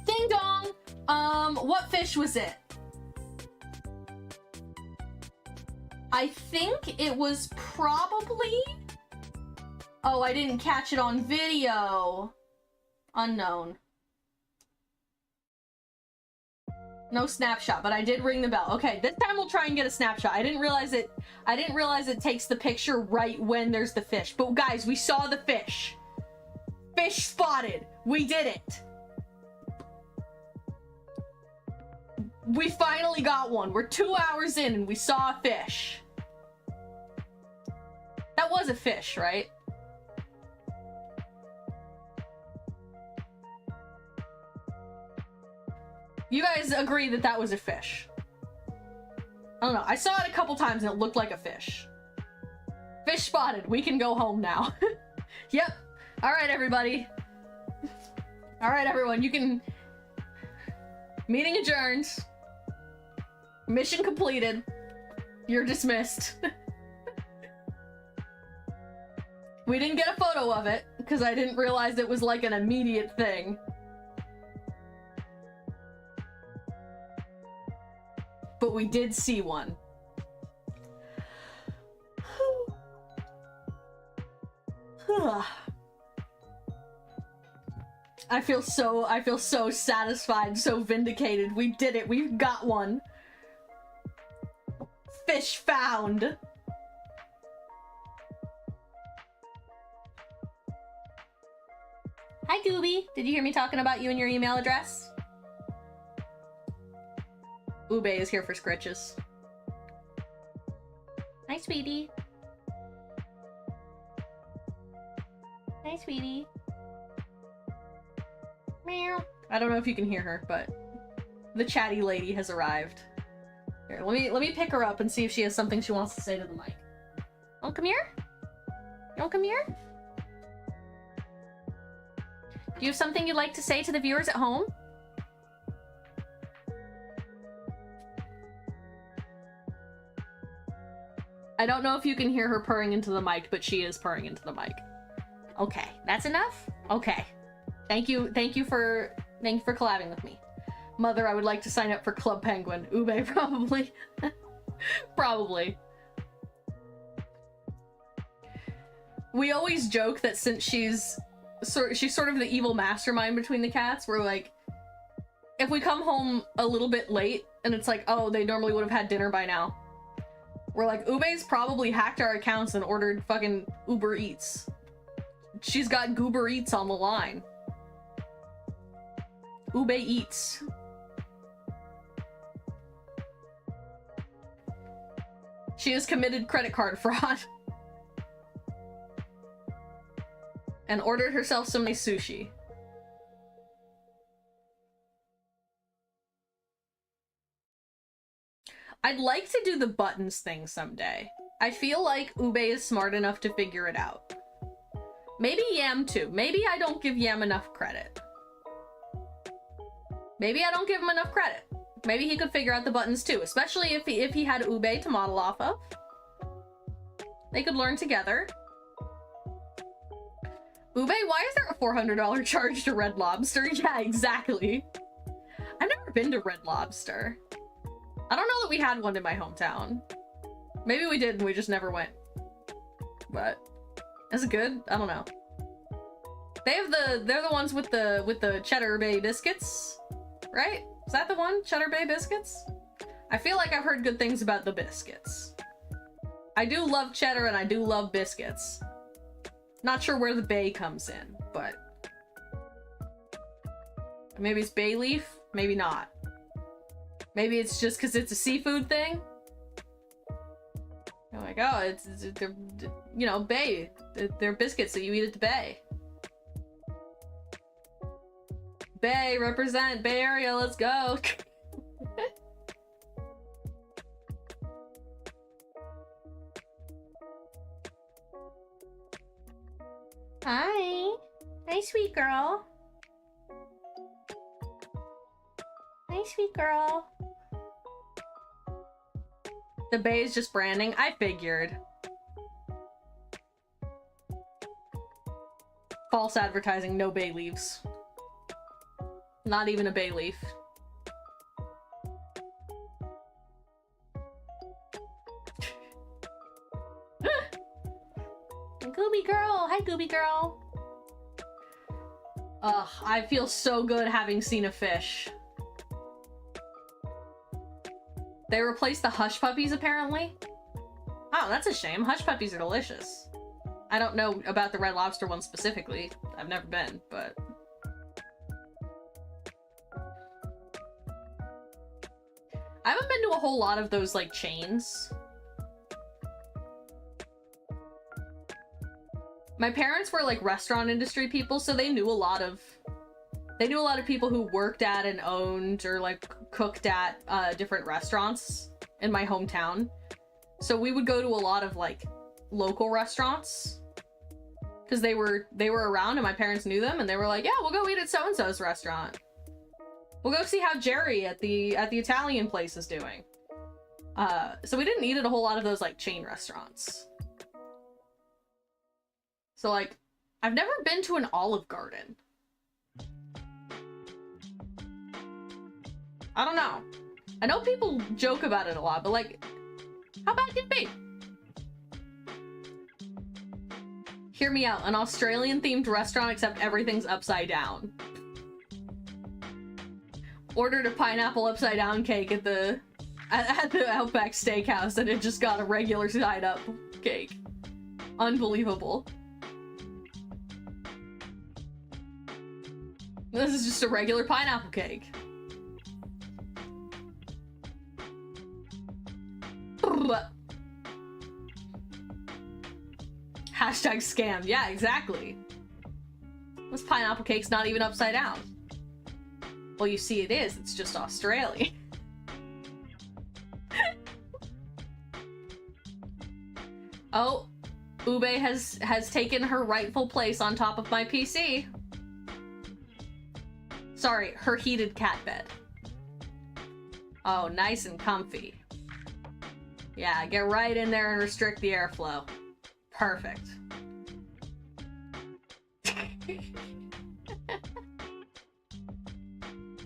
Ding dong! What fish was it? I think it was probably... Oh, I didn't catch it on video. Unknown. No snapshot, but I did ring the bell. Okay, this time we'll try and get a snapshot. I didn't realize it takes the picture right when there's the fish. But guys, we saw the fish. Fish spotted. We did it. We finally got one. We're 2 hours in and we saw a fish. That was a fish, right? You guys agree that that was a fish? I don't know. I saw it a couple times and it looked like a fish. Fish spotted. We can go home now. Yep. All right, everybody. All right, everyone. You can... Meeting adjourned. Mission completed. You're dismissed. We didn't get a photo of it because I didn't realize it was like an immediate thing. But we did see one. I feel so satisfied, so vindicated. We did it. We've got one. Fish found. Hi, Gooby. Did you hear me talking about you and your email address? Ube is here for scritches. Hi, sweetie. Hi, sweetie. Meow. I don't know if you can hear her, but the chatty lady has arrived. Here, let me pick her up and see if she has something she wants to say to the mic. Oh, come here. Oh, come here. Do you have something you'd like to say to the viewers at home? I don't know if you can hear her purring into the mic, but she is purring into the mic. Okay, that's enough? Okay. Thank you for collabing with me. Mother, I would like to sign up for Club Penguin. Ube, probably. Probably. We always joke that since she's sort of the evil mastermind between the cats, we're like, if we come home a little bit late and it's like, oh, they normally would have had dinner by now. We're like, Ube's probably hacked our accounts and ordered fucking Uber Eats. She's got Goober Eats on the line. Ube Eats. She has committed credit card fraud. And ordered herself some nice sushi. I'd like to do the buttons thing someday. I feel like Ube is smart enough to figure it out. Maybe Yam too. Maybe I don't give Yam enough credit. Maybe I don't give him enough credit. Maybe he could figure out the buttons too, especially if he had Ube to model off of. They could learn together. Ube, why is there a $400 charge to Red Lobster? Yeah, exactly. I've never been to Red Lobster. I don't know that we had one in my hometown. Maybe we did and we just never went. But is it good? I don't know. They're the ones with the Cheddar Bay biscuits, right? Is that the one? Cheddar Bay biscuits? I feel like I've heard good things about the biscuits. I do love cheddar and I do love biscuits. Not sure where the bay comes in, but maybe it's bay leaf, maybe not. Maybe it's just because it's a seafood thing. Oh my god, they're, you know, bay. They're biscuits that you eat at the bay. Bay, represent, Bay Area, let's go. Hi. Hi, sweet girl. Hi, sweet girl. The bay is just branding. I figured. False advertising, no bay leaves. Not even a bay leaf. Gooby girl! Hi, Gooby girl! Ugh, I feel so good having seen a fish. They replaced the hush puppies, apparently. Oh, that's a shame. Hush puppies are delicious. I don't know about the Red Lobster one specifically. I've never been, but... I haven't been to a whole lot of those, like, chains. My parents were, like, restaurant industry people, so they knew a lot of people who worked at and owned or, like, cooked at different restaurants in my hometown. So we would go to a lot of, like, local restaurants because they were around and my parents knew them, and they were like, yeah, we'll go eat at so-and-so's restaurant. We'll go see how Jerry at the Italian place is doing. So we didn't eat at a whole lot of those, like, chain restaurants. So, like, I've never been to an Olive Garden. I don't know. I know people joke about it a lot, but, like, how bad can it be? Hear me out. An Australian-themed restaurant, except everything's upside down. Ordered a pineapple upside-down cake at the Outback Steakhouse, and it just got a regular side-up cake. Unbelievable. This is just a regular pineapple cake. Hashtag scam. Yeah, exactly. This pineapple cake's not even upside down. Well, you see it is. It's just Australian. Oh, Ube has taken her rightful place on top of my PC. Sorry, her heated cat bed. Oh, nice and comfy. Yeah, get right in there and restrict the airflow. Perfect.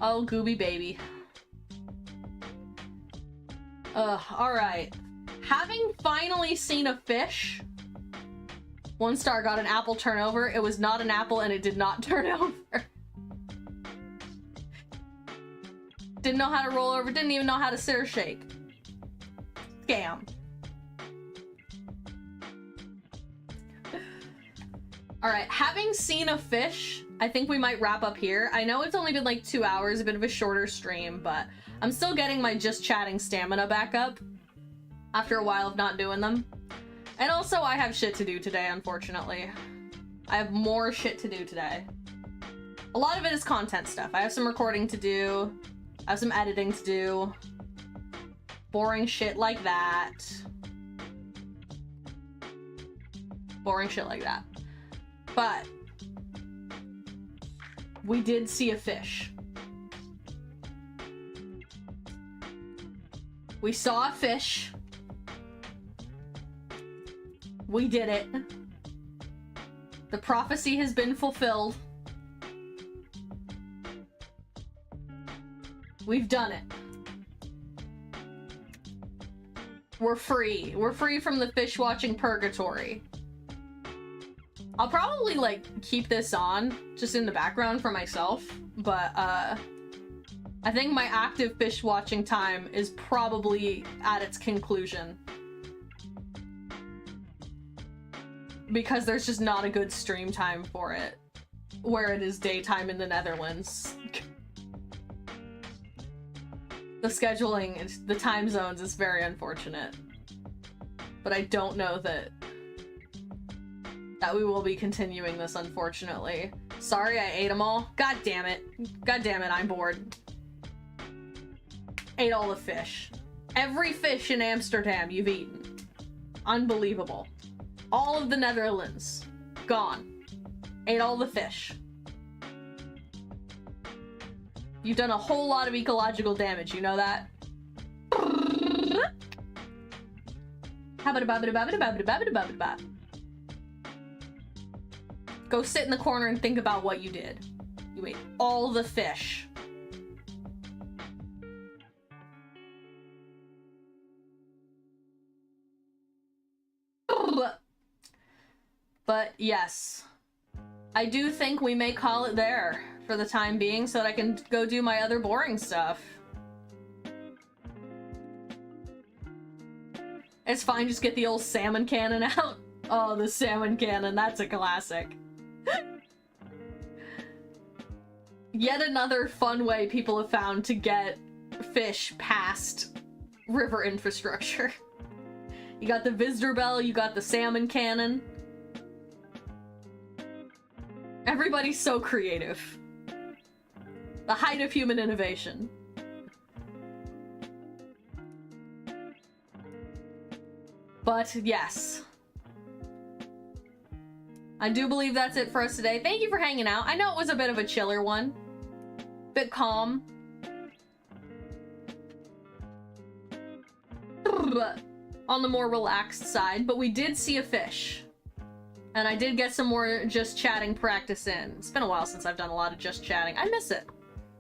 Oh, Gooby baby. Alright. Having finally seen a fish, 1 star, got an apple turnover. It was not an apple and it did not turn over. Didn't know how to roll over, didn't even know how to sit or shake. Scam. Alright, having seen a fish, I think we might wrap up here. I know it's only been like 2 hours, a bit of a shorter stream, but I'm still getting my just chatting stamina back up after a while of not doing them. And also, I have shit to do today, unfortunately. I have more shit to do today. A lot of it is content stuff. I have some recording to do. I have some editing to do. Boring shit like that. Boring shit like that. But we did see a fish. We saw a fish. We did it. The prophecy has been fulfilled. We've done it. We're free. We're free from the fish watching purgatory. I'll probably, like, keep this on just in the background for myself, but, I think my active fish watching time is probably at its conclusion. Because there's just not a good stream time for it, where it is daytime in the Netherlands. The scheduling, the time zones is very unfortunate. But I don't know that we will be continuing this, unfortunately. Sorry I ate them all. God damn it. God damn it, I'm bored. Ate all the fish. Every fish in Amsterdam you've eaten. Unbelievable. All of the Netherlands. Gone. Ate all the fish. You've done a whole lot of ecological damage, you know that? Go sit in the corner and think about what you did. You ate all the fish. But yes, I do think we may call it there for the time being so that I can go do my other boring stuff. It's fine, just get the old salmon cannon out. Oh, the salmon cannon, that's a classic. Yet another fun way people have found to get fish past river infrastructure. You got the Visdeurbel, you got the salmon cannon. Everybody's so creative. The height of human innovation. But yes. I do believe that's it for us today. Thank you for hanging out. I know it was a bit of a chiller one. Bit calm. On the more relaxed side, but we did see a fish. And I did get some more just chatting practice in. It's been a while since I've done a lot of just chatting. I miss it.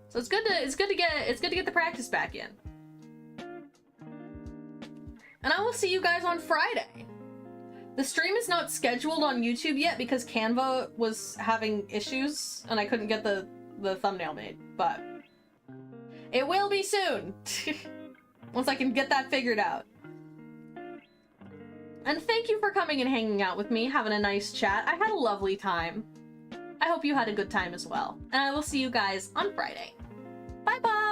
So it's good to get the practice back in. And I will see you guys on Friday. The stream is not scheduled on YouTube yet because Canva was having issues and I couldn't get the thumbnail made, but it will be soon. Once I can get that figured out. And thank you for coming and hanging out with me, having a nice chat. I had a lovely time. I hope you had a good time as well. And I will see you guys on Friday. Bye-bye!